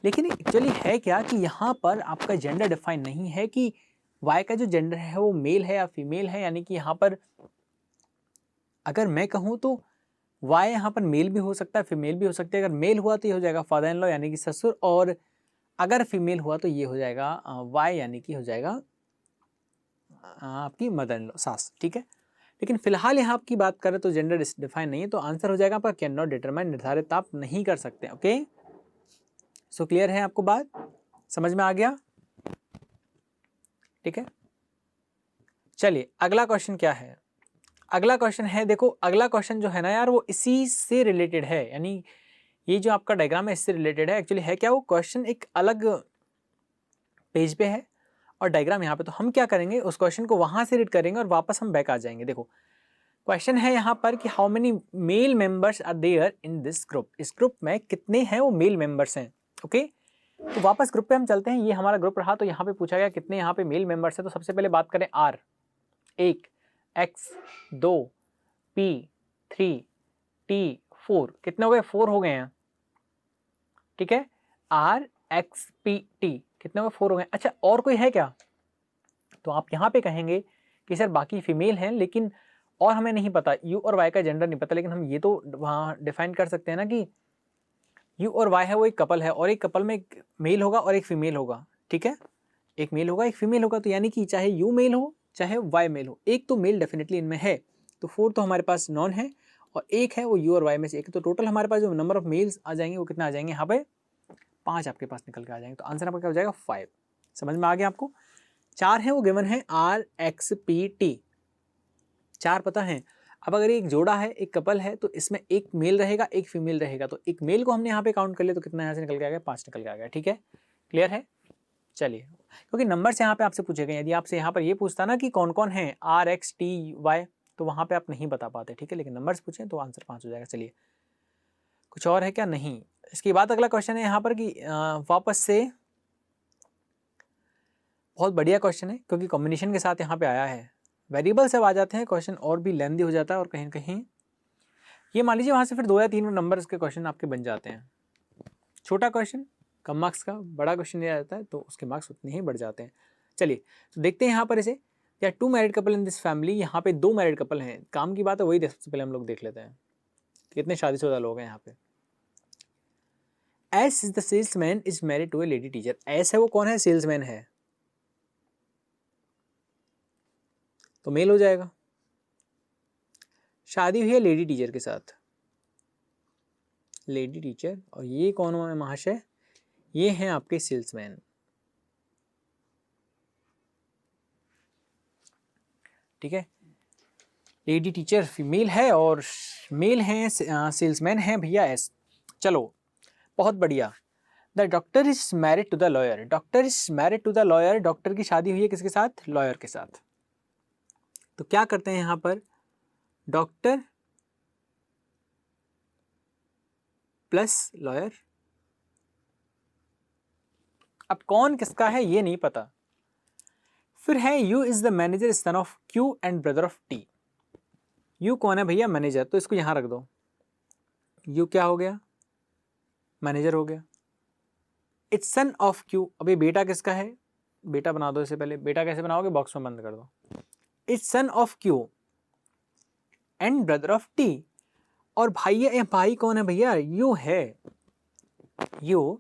Speaker 1: लेकिन एक्चुअली है क्या कि यहाँ पर आपका जेंडर डिफाइन नहीं है कि y का जो जेंडर है वो मेल है या फीमेल है, यानी कि यहाँ पर अगर मैं कहूँ तो y यहाँ पर मेल भी हो सकता है फीमेल भी हो सकती है। अगर मेल हुआ तो ये हो जाएगा फादर इन लॉ यानी कि ससुर, और अगर फीमेल हुआ तो ये हो जाएगा y यानी कि हो जाएगा आपकी मदर इन लॉ, सास, ठीक है। लेकिन फिलहाल यहाँ आपकी बात करें तो जेंडर डिफाइन नहीं है, तो आंसर हो जाएगा आपका कैन नॉट डिटरमाइन, निर्धारित आप नहीं कर सकते। ओके, सो क्लियर है आपको बात, समझ में आ गया, ठीक है। चलिए अगला क्वेश्चन क्या है, अगला क्वेश्चन है, देखो अगला क्वेश्चन जो है ना यार वो इसी से रिलेटेड है, यानी ये जो आपका डायग्राम है इससे रिलेटेड है। एक्चुअली है क्या, वो क्वेश्चन एक अलग पेज पे है और डायग्राम यहाँ पे, तो हम क्या करेंगे उस क्वेश्चन को वहां से रीड करेंगे और वापस हम बैक आ जाएंगे। देखो क्वेश्चन है यहाँ पर कि how many male members are there in this group, इस ग्रुप में कितने हैं वो मेल मेंबर्स हैं। ओके, तो वापस ग्रुप पे हम चलते हैं, ये हमारा ग्रुप रहा, तो यहाँ पे पूछा गया कितने यहाँ पे मेल मेंबर्स हैं। तो सबसे पहले बात करें आर, 1, एक्स 2, पी 3, टी 4, कितने हो गए, 4 हो गए हैं, ठीक है। आर एक्स पी टी कितने हो गए, 4 हो गए। अच्छा और कोई है क्या, तो आप यहाँ पे कहेंगे कि सर बाकी फीमेल हैं लेकिन और हमें नहीं पता, यू और वाई का जेंडर नहीं पता, लेकिन हम ये तो वहाँ डिफाइन कर सकते हैं ना कि यू और वाई है वो एक कपल है, और एक कपल में एक मेल होगा और एक फीमेल होगा, ठीक है, एक मेल होगा एक फीमेल होगा, तो यानी कि चाहे यू मेल हो चाहे वाई मेल हो, एक तो मेल डेफिनेटली इनमें है, तो 4 तो हमारे पास नॉन है, और एक है वो यू और वाई में से एक, तो टोटल हमारे पास जो नंबर ऑफ मेल्स आ जाएंगे वो कितना आ जाएंगे, यहाँ पे 5 आपके पास निकल के आ जाएंगे, तो आंसर आपका क्या हो जाएगा 5। समझ में आ गया आपको, 4 है वो गिवन है आर एक्स पी टी, 4 पता है। अब अगर एक जोड़ा है एक कपल है तो इसमें एक मेल रहेगा एक फीमेल रहेगा, तो एक मेल को हमने यहाँ पे काउंट कर लिया तो कितना यहाँ से निकल के आ गया, 5 निकल के आ गया, ठीक है, क्लियर है। चलिए क्योंकि नंबर्स यहाँ पे आपसे पूछे गए, यदि आपसे यहाँ पर ये पूछता ना कि कौन कौन है आर एक्स टी वाई, तो वहाँ पे आप नहीं बता पाते, ठीक है, लेकिन नंबर्स पूछे तो आंसर 5 हो जाएगा। चलिए कुछ और है क्या, नहीं। इसके बाद अगला क्वेश्चन है यहाँ पर कि वापस से बहुत बढ़िया क्वेश्चन है क्योंकि कॉम्बिनेशन के साथ यहाँ पे आया है, वेरिएबल सब आ जाते हैं, क्वेश्चन और भी लेंदी हो जाता है, और कहीं ना कहीं ये मान लीजिए वहाँ से फिर 2 या 3 नंबर के क्वेश्चन आपके बन जाते हैं। छोटा क्वेश्चन कम मार्क्स का, बड़ा क्वेश्चन ये आता है तो उसके मार्क्स उतने ही बढ़ जाते हैं। चलिए तो देखते हैं यहाँ पर इसे, या 2 married couple in this family, यहाँ पे 2 मैरिड कपल हैं, काम की बात है वही सबसे पहले हम लोग देख लेते हैं कितने शादीशुदा लोग हैं यहाँ पे। S is the salesman is married to a lady teacher, S है वो कौन है, सेल्समैन है, तो मेल हो जाएगा। शादी हुई है लेडी टीचर के साथ, लेडी टीचर, और ये कौन हुआ है महाशय, ये हैं आपके सेल्समैन, ठीक है। लेडी टीचर फीमेल है और मेल हैं सेल्समैन हैं भैया एस। चलो बहुत बढ़िया। The doctor is married to the lawyer, doctor is married to the lawyer, doctor की शादी हुई है किसके साथ, लॉयर के साथ। तो क्या करते हैं यहाँ पर, डॉक्टर प्लस लॉयर, अब कौन किसका है ये नहीं पता। फिर है U is the manager sun of Q and brother of T. You कौन है भैया? मैनेजर, तो इसको यहां रख दो। यू क्या हो गया? मैनेजर हो गया। इट्स सन ऑफ क्यू, अभी बेटा किसका है? बेटा बना दो इसे पहले। बेटा कैसे बनाओगे? बॉक्स में बंद कर दो। It's son of Q and brother of T. और भाई, भाई कौन है भैया? यू है। U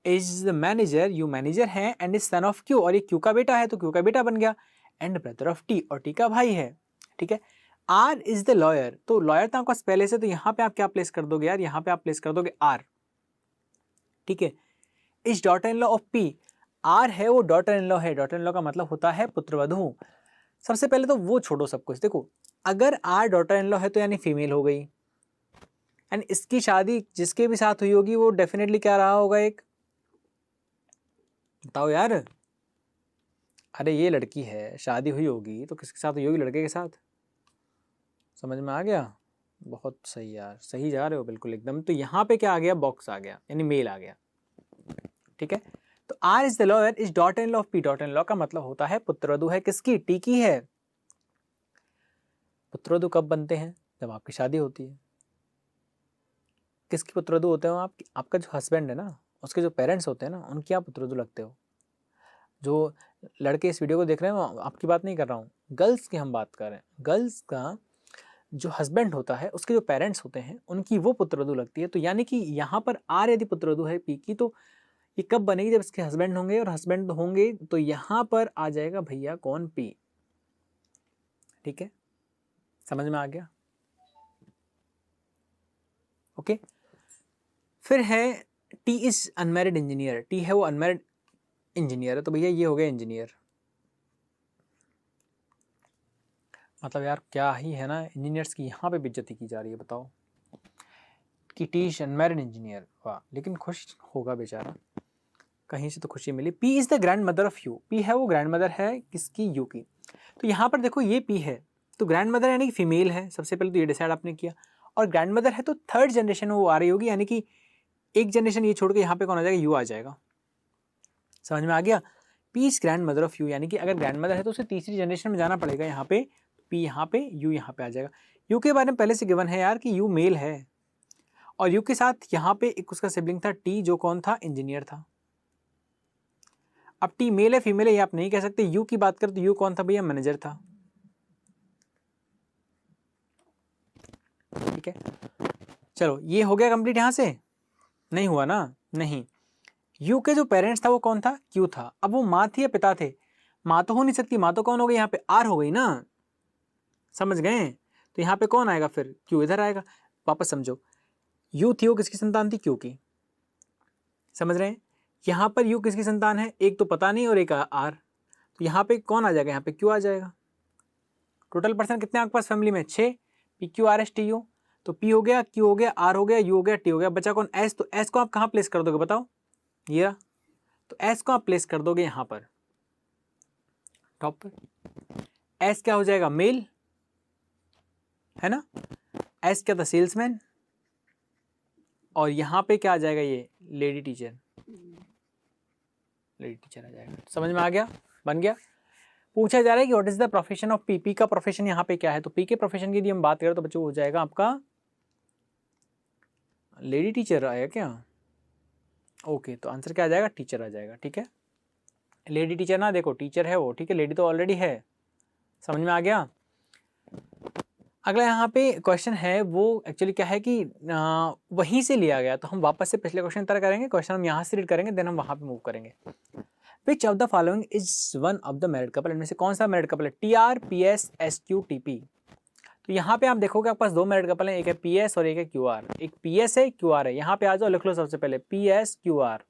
Speaker 1: is the manager, U manager है, and is son of Q, और ये क्यू का बेटा है तो क्यू का बेटा बन गया, एंड ब्रदर ऑफ टी, और टी का भाई है। ठीक है। आर इज द लॉयर, तो लॉयर था आपका पहले से, तो यहां पे आप क्या प्लेस कर दोगे यार? यहां पे आप प्लेस कर दोगे आर। ठीक है। Is daughter in law of P, R है वो डॉटर इन लॉ है। डॉटर इन लॉ का मतलब होता है पुत्रवधू। सबसे पहले तो वो छोड़ो सब कुछ, देखो अगर आर डॉटर इन लॉ है तो यानी फीमेल हो गई, एंड इसकी शादी जिसके भी साथ हुई होगी वो डेफिनेटली क्या रहा होगा? एक, बताओ यार। अरे ये लड़की है, शादी हुई होगी तो किसके साथ हुई होगी? लड़के के साथ। समझ में आ गया? बहुत सही यार, सही जा रहे हो बिल्कुल एकदम। तो यहाँ पे क्या आ गया? बॉक्स आ गया, यानी मेल आ गया। ठीक है। तो R is the lawyer is daughter in law of P. Daughter in law का मतलब होता है पुत्रवधू है किसकी? टी की है। पुत्रवधू कब बनते हैं? जब आपकी शादी होती है। किसकी पुत्रवधू होते हो आप? आपका जो हस्बैंड है ना, उसके जो पेरेंट्स होते हैं ना, उनकी आप पुत्रवधू लगते हो। जो लड़के इस वीडियो को देख रहे हैं, मैं आपकी बात नहीं कर रहा हूँ, गर्ल्स की हम बात कर रहे हैं। गर्ल्स का जो हस्बैंड होता है, उसके जो पेरेंट्स होते हैं, उनकी वो पुत्रवधू लगती है। तो यानी कि यहाँ पर आर यदि पुत्रवधू है पी की, तो ये कब बनेगी? जब इसके हस्बैंड होंगे, और हस्बैंड होंगे तो यहाँ पर आ जाएगा भैया कौन? पी। ठीक है, समझ में आ गया? ओके। फिर है T is unmarried engineer. T है वो अनमैरिड इंजीनियर है, तो भैया ये हो गया इंजीनियर। मतलब यार क्या ही है ना, इंजीनियर्स की यहाँ पे बेइज्जती की जा रही है, बताओ कि टी इज अनमैरिड इंजीनियर। वाह, लेकिन खुश होगा बेचारा, कहीं से तो खुशी मिली। P is the grandmother of U. P है वो ग्रैंड मदर है किसकी? यू की। तो यहाँ पर देखो ये पी है, तो ग्रैंड मदर यानी कि फीमेल है, सबसे पहले तो ये डिसाइड आपने किया। और ग्रैंड मदर है तो थर्ड जनरेशन में वो आ रही होगी, यानी कि एक जनरेशन ये छोड़ के यहाँ पे कौन आ जाएगा? यू आ जाएगा। समझ में आ गया? P is grand mother of you, यानी कि अगर ग्रैंड मदर है तो उसे तीसरी जनरेशन में जाना पड़ेगा। यहाँ पे पी यहाँ पे, यू यहाँ पे आ जाएगा। यू के बारे में पहले से गिवन है यार कि यू मेल है, और यू के साथ यहाँ पे एक उसका सिबलिंग था टी, जो कौन था? इंजीनियर था। अब टी मेल है फीमेल है ये आप नहीं कह सकते। यू की बात करें तो यू कौन था भैया? मैनेजर था। ठीक है, चलो ये हो गया कंप्लीट। यहां से नहीं हुआ ना? नहीं। यू के जो पेरेंट्स था वो कौन था? क्यू था। अब वो माँ थी या पिता थे? माँ तो हो नहीं सकती, माँ तो कौन हो गई? यहाँ पे आर हो गई ना। समझ गए? तो यहाँ पे कौन आएगा फिर? क्यू इधर आएगा। वापस समझो, यू थी वो किसकी संतान थी? क्यू की। समझ रहे हैं? यहाँ पर यू किसकी संतान है? एक तो पता नहीं और एक आर। तो यहाँ पे कौन आ जाएगा? यहाँ पे क्यू आ जाएगा। टोटल पर्सन कितने आपके पास फैमिली में? 6। P Q R S T you. तो पी हो गया, क्यू हो गया, आर हो गया, यू हो गया, टी हो गया। बचा कौन? एस। तो एस को आप कहाँ प्लेस कर दोगे बताओ? ये रहा। तो एस को आप प्लेस कर दोगे यहाँ पर टॉप पर। एस क्या हो जाएगा? मेल है ना। एस क्या था? सेल्समैन। और यहाँ पे क्या आ जाएगा? ये लेडी टीचर। लेडी टीचर आ जाएगा। समझ में आ गया? बन गया। पूछा जा रहा है कि what is the profession of P. P का प्रोफेशन यहाँ पे क्या है? तो पी के प्रोफेशन की यदि हम बात करें तो बच्चों हो जाएगा आपका लेडी टीचर आएगा क्या? ओके, तो आंसर क्या आ जाएगा? टीचर आ जाएगा। ठीक है, लेडी टीचर ना, देखो टीचर है वो, ठीक है, लेडी तो ऑलरेडी है। समझ में आ गया? अगला यहाँ पे क्वेश्चन है वो एक्चुअली क्या है कि वहीं से लिया गया, तो हम वापस से पिछले क्वेश्चन तरह करेंगे। क्वेश्चन हम यहाँ से रीड करेंगे, देन हम वहाँ पे मूव करेंगे। विच of the following is one of the married couple. इनमें से कौन सा मैरिड कपल है? T R, P S, S Q, T P. तो यहाँ पे आप देखोगे आपके पास दो मैरिड कपल हैं, एक है पी एस और एक है क्यू आर। एक पी एस है, क्यू आर है। यहाँ पे आ जाओ, लिख लो सबसे पहले पी एस क्यू आर।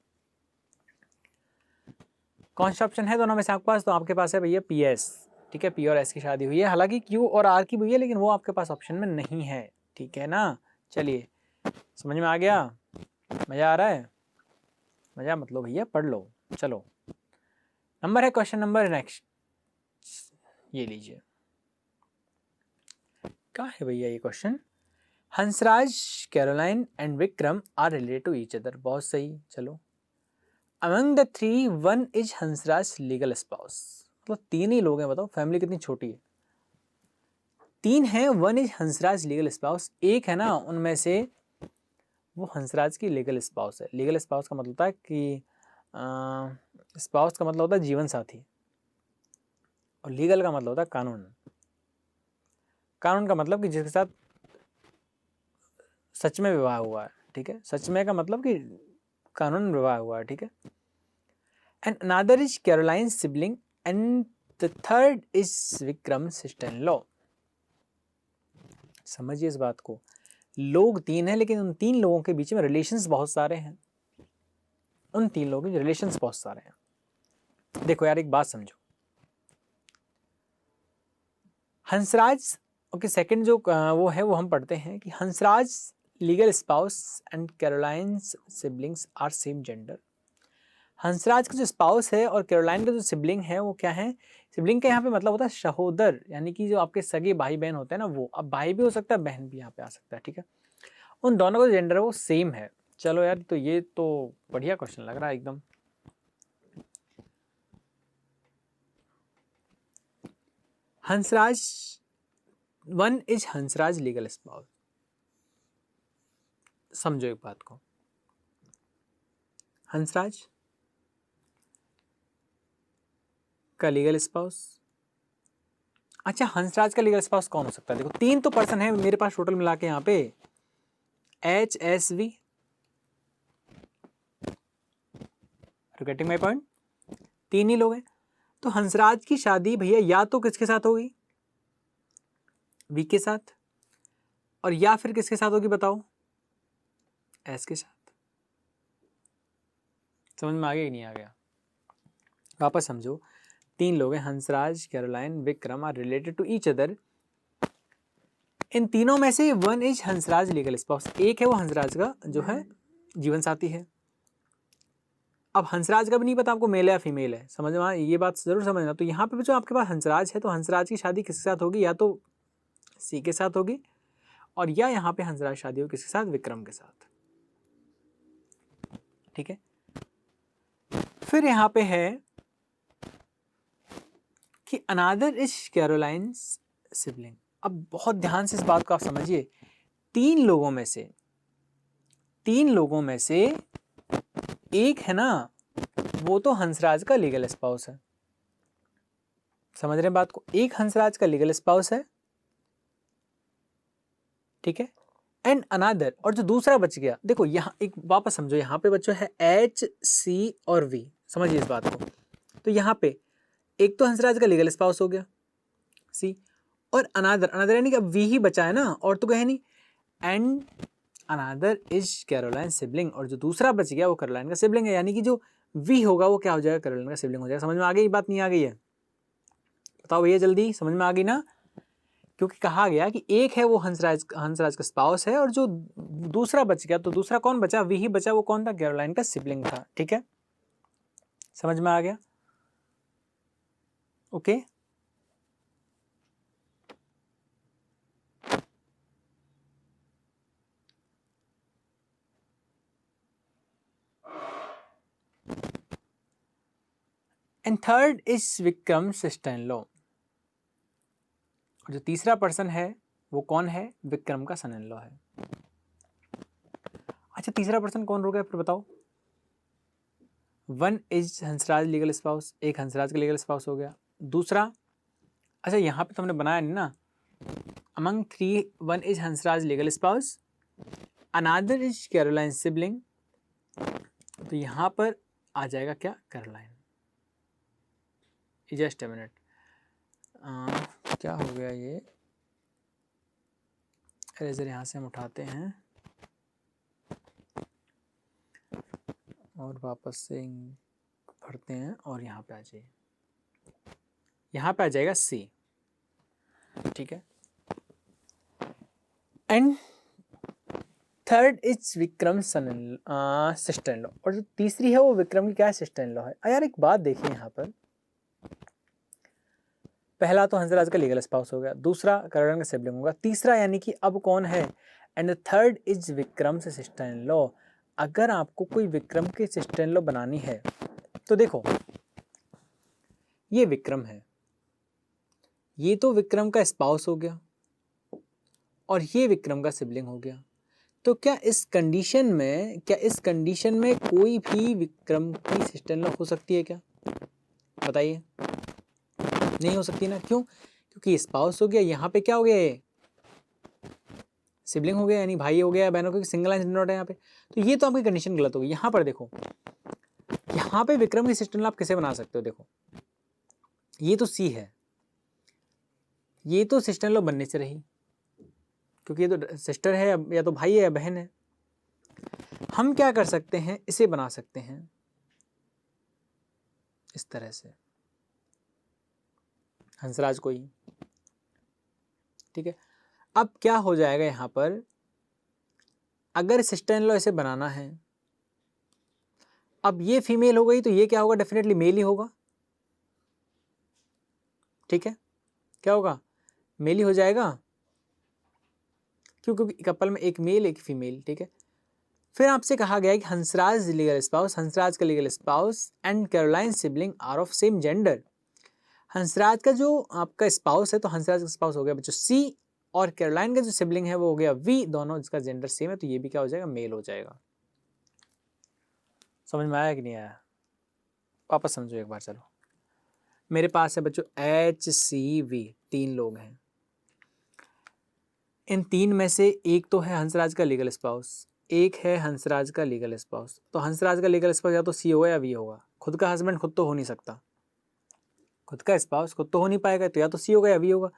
Speaker 1: कौन सा ऑप्शन है दोनों में से आपके पास? तो आपके पास है भैया पी एस। ठीक है, पी और एस की शादी हुई है, हालांकि क्यू और आर की भी है, लेकिन वो आपके पास ऑप्शन में नहीं है। ठीक है ना? चलिए, समझ में आ गया? मजा आ रहा है? मजा मत लो भैया, पढ़ लो। चलो, नंबर है क्वेश्चन नंबर नेक्स्ट, ये लीजिए। क्या है भैया ये question? Hansraj, Caroline and Vikram are related to each other. बहुत सही। चलो, among the three one is Hansraj legal spouse, मतलब तीन ही लोग हैं, बताओ फैमिली कितनी छोटी है। तीन है, one is Hansraj legal spouse, एक है ना उनमें से वो हंसराज की लीगल स्पाउस है। लीगल स्पाउस का मतलब होता है कि स्पाउस का मतलब होता है जीवन साथी, और लीगल का मतलब होता है कानून। कानून का मतलब कि जिसके साथ सच में विवाह हुआ है, ठीक है। सच में का मतलब कि कानून विवाह हुआ है, ठीक है। And another is Caroline sibling and the third is Vikram sister in law. समझिए इस बात को, लोग तीन हैं लेकिन उन तीन लोगों के बीच में रिलेशंस बहुत सारे हैं। उन तीन लोगों के रिलेशंस बहुत सारे हैं। देखो यार एक बात समझो, हंसराज ओके सेकंड जो वो है वो हम पढ़ते हैं कि Hansraj legal spouse and Caroline's siblings are same gender. Hansraj का जो स्पाउस है और कैरोलाइन का जो सिबलिंग है वो क्या है, सिबलिंग का यहाँ पे मतलब होता है सहोदर, यानी कि जो आपके सगे भाई बहन होते हैं ना वो, अब भाई भी हो सकता है बहन भी यहाँ पे आ सकता है, ठीक है। उन दोनों का जो जेंडर है वो सेम है। चलो यार तो ये तो बढ़िया क्वेश्चन लग रहा है एकदम। Hansraj one is Hansraj legal spouse, समझो एक बात को, हंसराज का लीगल स्पाउस। अच्छा हंसराज का लीगल स्पाउस कौन हो सकता है, देखो तीन तो पर्सन है मेरे पास टोटल मिला के यहाँ पे, H S V, getting my point, तीन ही लोग हैं। तो हंसराज की शादी भैया या तो किसके साथ होगी, वी के साथ, और या फिर किसके साथ होगी बताओ, एस के साथ। समझ में आ गया कि नहीं आ गया, वापस समझो। तीन लोग हैं, Hansraj Caroline Vikram are related to each other. इन तीनों में से one is Hansraj legal spouse, एक है वो हंसराज का जो है जीवन साथी है। अब हंसराज का भी नहीं पता आपको मेल है या फीमेल है, समझ में ये बात जरूर समझना। तो यहाँ पे जो आपके पास हंसराज है तो हंसराज की शादी किसके साथ होगी, या तो सी के साथ होगी, और या यहाँ पे हंसराज शादी होगी किसके साथ, विक्रम के साथ, ठीक है। फिर यहाँ पे है कि अनादर इज कैरोलाइंस सिबलिंग। अब बहुत ध्यान से इस बात को आप समझिए, तीन लोगों में से एक है ना वो तो हंसराज का लीगल स्पाउस है, समझ रहे हैं बात को, एक हंसराज का लीगल स्पाउस है, ठीक है। एंड अनादर, और जो दूसरा बच गया, देखो यहाँ एक वापस समझो, यहाँ पे बच्चों है एच सी और वी, समझिए इस बात को। तो यहाँ पे एक तो हंसराज का लीगल स्पाउस हो गया सी, और अनादर यानी कि अब वी ही बचा है ना, और तो कहे नहीं। And another is Caroline sibling, और जो दूसरा बच गया वो कैरोलाइन का सिबलिंग है, यानी कि जो वी होगा वो क्या हो जाएगा, कैरोलाइन का सिबलिंग हो जाएगा। समझ में आ गई बात, नहीं आ गई है, बताओ भैया जल्दी, समझ में आ गई ना। क्योंकि कहा गया कि एक है वो हंसराज का स्पाउस है, और जो दूसरा बच गया तो दूसरा कौन बचा, वी ही बचा, वो कौन था, कैरोलाइन का सिबलिंग था, ठीक है। समझ में आ गया, okay. And third is Vikram sister in law, जो तीसरा पर्सन है वो कौन है, विक्रम का सन इन लॉ है। अच्छा तीसरा पर्सन कौन हो गया फिर बताओ, one is Hansraj legal spouse, एक हंसराज का लीगल स्पाउस हो गया। दूसरा, अच्छा यहाँ पे तो हमने बनाया नहीं ना, among three one is Hansraj legal spouse, another is Caroline sibling, तो यहाँ पर आ जाएगा क्या, कैरोलाइन। जस्ट अ मिनट, क्या हो गया ये, इरेजर यहाँ से हम उठाते हैं और वापस से भरते हैं, और यहाँ पे आ जाइए, यहाँ पे आ जाएगा सी, ठीक है। And third is Vikram son in sister in law, और जो तीसरी है वो विक्रम की क्या है, सिस्टर इन लॉ है। यार एक बात देखिए यहाँ पर, पहला तो हंसराज का लीगल स्पाउस हो गया, दूसरा कैरोलाइन का सिबलिंग होगा, तीसरा यानी कि अब कौन है, and the third is Vikram से सिस्टर इन लॉ। अगर आपको कोई विक्रम की सिस्टर इन लॉ बनानी है तो देखो, ये विक्रम है, ये तो विक्रम का स्पाउस हो गया और ये विक्रम का सिबलिंग हो गया। तो क्या इस कंडीशन में कोई भी विक्रम की सिस्टर इन लॉ हो सकती है क्या? बताइए, नहीं हो सकती ना। क्यों? क्योंकि स्पाउस हो गया, यहाँ पे क्या हो गया, ये सिबलिंग हो गया, यानी भाई हो गया, बहनों, क्योंकि सिंगल लाइन नोट है यहाँ पे। तो ये तो आपकी कंडीशन गलत होगी। यहाँ पर देखो, यहाँ पे विक्रम की सिस्टर इन लॉ आप कैसे बना सकते हो? देखो, ये तो सी है, ये तो सिस्टर इन लॉ बनने से रही, क्योंकि ये तो सिस्टर है, या तो भाई है या बहन है। हम क्या कर सकते हैं, इसे बना सकते हैं इस तरह से, हंसराज को ही, ठीक है। अब क्या हो जाएगा यहाँ पर, अगर सिस्टर इन लॉ इसे बनाना है, अब ये फीमेल हो गई तो ये क्या होगा, डेफिनेटली मेल ही होगा, ठीक है। क्या होगा, मेल ही हो जाएगा, क्योंकि कपल में एक मेल एक फीमेल, ठीक है। फिर आपसे कहा गया है कि हंसराज लीगल स्पाउस, हंसराज का legal spouse and Caroline sibling are of same gender. Hansraj का जो आपका स्पाउस है, तो हंसराज का स्पाउस हो गया बच्चों सी, और कैरोलाइन का जो सिबलिंग है वो हो गया वी, दोनों जिसका जेंडर सेम है, तो ये भी क्या हो जाएगा, मेल हो जाएगा। समझ में आया कि नहीं आया? वापस समझो एक बार। चलो, मेरे पास है बच्चों HCV, 3 लोग हैं। इन 3 में से एक तो है हंसराज का लीगल स्पाउस, एक है हंसराज का लीगल स्पाउस। तो हंसराज का लीगल स्पाउस या तो सी होगा या वी होगा। खुद का हस्बैंड खुद तो हो नहीं सकता, खुद का स्पाउस खुद तो हो नहीं पाएगा, तो या तो सी होगा या वी होगा।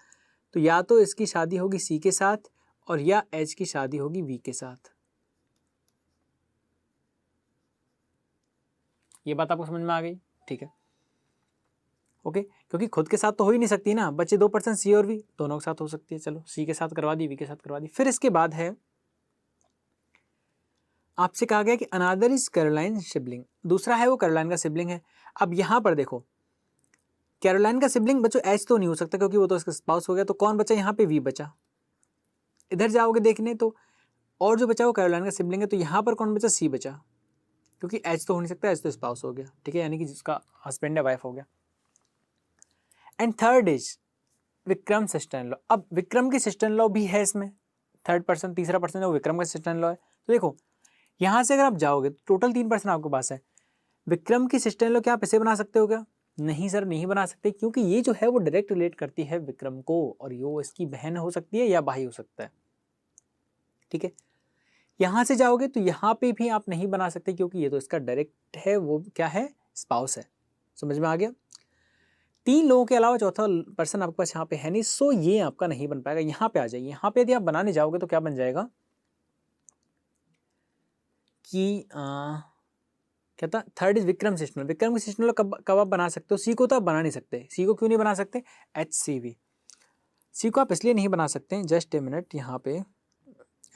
Speaker 1: तो या तो इसकी शादी होगी सी के साथ, और या एच की शादी होगी वी के साथ। ये बात आपको समझ में आ गई? ठीक है, ओके। क्योंकि खुद के साथ तो हो ही नहीं सकती ना, बच्चे 2% सी और वी दोनों के साथ हो सकती है। चलो, सी के साथ करवा दी, वी के साथ करवा दी। फिर इसके बाद है, आपसे कहा गया कि अनादर इज कैरोलाइन सिबलिंग, दूसरा है वो कैरोलाइन का सिबलिंग है। अब यहाँ पर देखो, कैरोलाइन का सिबलिंग बच्चों एच तो नहीं हो सकता, क्योंकि वो तो इसका स्पाउस हो गया। तो कौन बचा यहाँ पे, वी बचा। इधर जाओगे देखने तो, और जो बचा वो कैरोलाइन का सिबलिंग है, तो यहाँ पर कौन बचा, सी बचा, क्योंकि एच तो हो नहीं सकता, एच तो स्पाउस हो गया, ठीक है, यानी कि जिसका हस्बैंड है वाइफ हो गया। And third is Vikram sister in law. अब विक्रम की सिस्टर इन लॉ भी है इसमें, थर्ड पर्सन, तीसरा पर्सन जो विक्रम का सिस्टर इन लॉ है। तो देखो, यहाँ से अगर आप जाओगे तो टोटल 3 पर्सन आपके पास है। विक्रम की सिस्टर इन लॉ क्या आप इसे बना सकते हो क्या? नहीं सर, नहीं बना सकते, क्योंकि ये जो है वो डायरेक्ट रिलेट करती है विक्रम को, और ये इसकी बहन हो सकती है या भाई हो सकता है, ठीक है। यहाँ से जाओगे तो यहाँ पे भी आप नहीं बना सकते, क्योंकि ये तो इसका डायरेक्ट है, वो क्या है, स्पाउस है। समझ में आ गया? 3 लोगों के अलावा चौथा पर्सन आपके पास यहाँ पे है नहीं, सो ये आपका नहीं बन पाएगा। यहाँ पे आ जाइए, यहाँ पे यदि आप बनाने जाओगे तो क्या बन जाएगा कि कहता third is Vikram sister. Vikram की सिस्टर कब आप बना सकते हो? सी को तो आप बना नहीं सकते। सी को क्यों नहीं बना सकते? HCV। सी को आप इसलिए नहीं बना सकते, जस्ट ए मिनट, यहाँ पे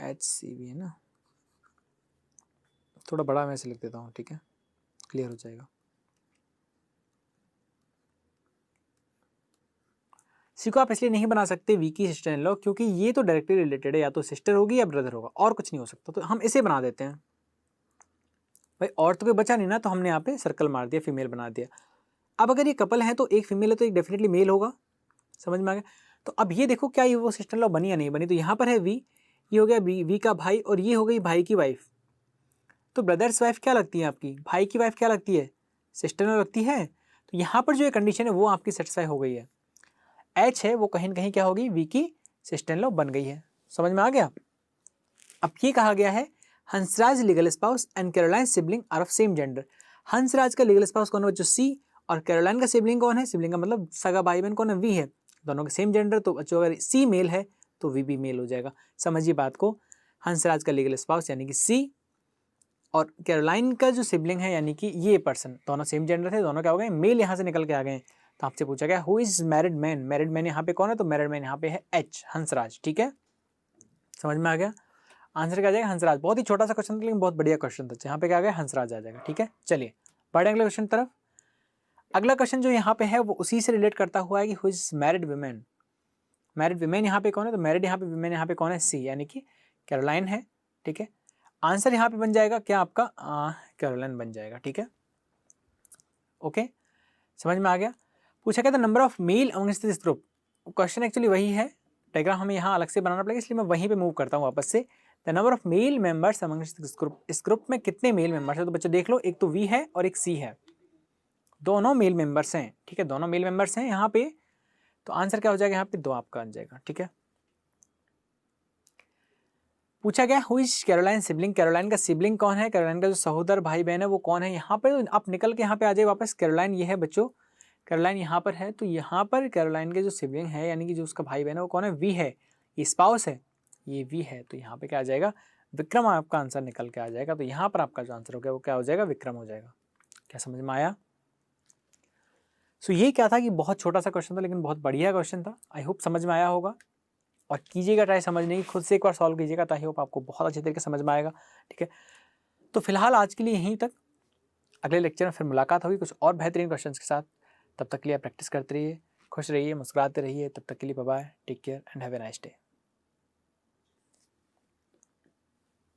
Speaker 1: HCV है ना, थोड़ा बड़ा मैं इसे लिख देता हूँ, ठीक है, क्लियर हो जाएगा। सी को आप इसलिए नहीं बना सकते वी की सिस्टर इन लॉ, क्योंकि ये तो डायरेक्टली रिलेटेड है, या तो सिस्टर होगी या ब्रदर होगा, और कुछ नहीं हो सकता। तो हम इसे बना देते हैं भाई, और तो कोई बचा नहीं ना, तो हमने यहाँ पे सर्कल मार दिया, फीमेल बना दिया। अब अगर ये कपल है तो एक फीमेल है तो एक डेफिनेटली मेल होगा। समझ में आ गया? तो अब ये देखो, क्या ये वो सिस्टर इन लॉ बनी या नहीं बनी? तो यहाँ पर है वी, ये हो गया वी का भाई, और ये हो गई भाई की वाइफ। तो ब्रदर्स वाइफ क्या लगती है आपकी, भाई की वाइफ क्या लगती है, सिस्टर इन लॉ लगती है। तो यहाँ पर जो ये कंडीशन है वो आपकी सेटिस्फाई हो गई है। एच है वो कहीं ना कहीं क्या होगी, वी की सिस्टर इन लॉ बन गई है। समझ में आ गया? अब ये कहा गया है Hansraj legal spouse and Caroline sibling are of same gender. Hansraj का लीगल स्पाउस कौन है, जो सी, और कैरोलाइन का सिबलिंग कौन है, सिबलिंग का मतलब सगा भाई बहन कौन है, वी है। दोनों के सेम जेंडर, तो बच्चों अगर सी मेल है तो वी भी मेल हो जाएगा। समझिए बात को, हंसराज का लीगल स्पाउस यानी कि सी, और कैरोलाइन का जो सिबलिंग है यानी कि ये पर्सन, दोनों सेम जेंडर थे, दोनों क्या हो गए, मेल, यहाँ से निकल के आ गए। तो आपसे पूछा गया who is married man, married man यहाँ पे कौन है, तो मैरिड मैन यहाँ पे है एच, हंसराज, ठीक है। समझ में आ गया? आंसर क्या आ जाएगा, हंसराज। बहुत ही छोटा सा क्वेश्चन था, लेकिन बहुत बढ़िया क्वेश्चन था। यहाँ पे क्या आ गया, हंसराज आ जाएगा, ठीक है। चलिए बढ़े अगले क्वेश्चन तरफ। अगला क्वेश्चन जो यहाँ पे है वो उसी से रिलेट करता हुआ है कि who is married women. Married women यहाँ पे कौन है, तो मैरिड यहाँ पे वुमेन यहाँ पे कौन है, सी, यानी कि कैरोलाइन है, ठीक है। आंसर यहाँ पे बन जाएगा क्या आपका कैरोलाइन बन जाएगा, ठीक है, ओके, समझ में आ गया। पूछा गया था number of male amongst this group, question actually वही है, डायग्राम हमें यहाँ अलग से बनाना पड़ेगा, इसलिए मैं वहीं पे मूव करता हूँ वापस से। The number of male members amongst this group, इस ग्रुप में कितने मेल मेंबर्स है, तो बच्चों देख लो, एक तो वी है और एक सी है, दोनों मेल मेंबर्स हैं, ठीक है, दोनों मेल मेंबर्स हैं यहाँ पे, तो आंसर क्या हो जाएगा यहाँ पे 2 आपका आ जाएगा, ठीक है। पूछा गया who is Caroline sibling, Caroline का सिबलिंग कौन है, कैरोलाइन का जो सहोदर भाई बहन है वो कौन है, यहाँ पे तो आप निकल के यहाँ पे आ जाए वापस, कैरोलाइन ये है बच्चों, कैरोलाइन यहाँ पर है, तो यहाँ पर कैरोलाइन के जो सिबलिंग है यानी कि जो उसका भाई बहन है वो कौन है, वी है, ये स्पाउस है, ये वी है, तो यहाँ पे क्या आ जाएगा, विक्रम आपका आंसर निकल के आ जाएगा, तो यहाँ पर आपका जो आंसर हो गया वो क्या हो जाएगा, विक्रम हो जाएगा। क्या समझ में आया। सो ये क्या था कि बहुत छोटा सा क्वेश्चन था लेकिन बहुत बढ़िया क्वेश्चन था, आई होप समझ में आया होगा, और कीजिएगा ट्राई समझने की, खुद से एक बार सॉल्व कीजिएगा, तो आई होप आपको बहुत अच्छे तरीके से समझ में आएगा, ठीक है। तो फिलहाल आज के लिए यहीं तक, अगले लेक्चर में फिर मुलाकात होगी कुछ और बेहतरीन क्वेश्चंस के साथ, तब तक के लिए आप प्रैक्टिस करते रहिए, खुश रहिए, मुस्कुराते रहिए, तब तक के लिए bye bye, take care and have a nice day.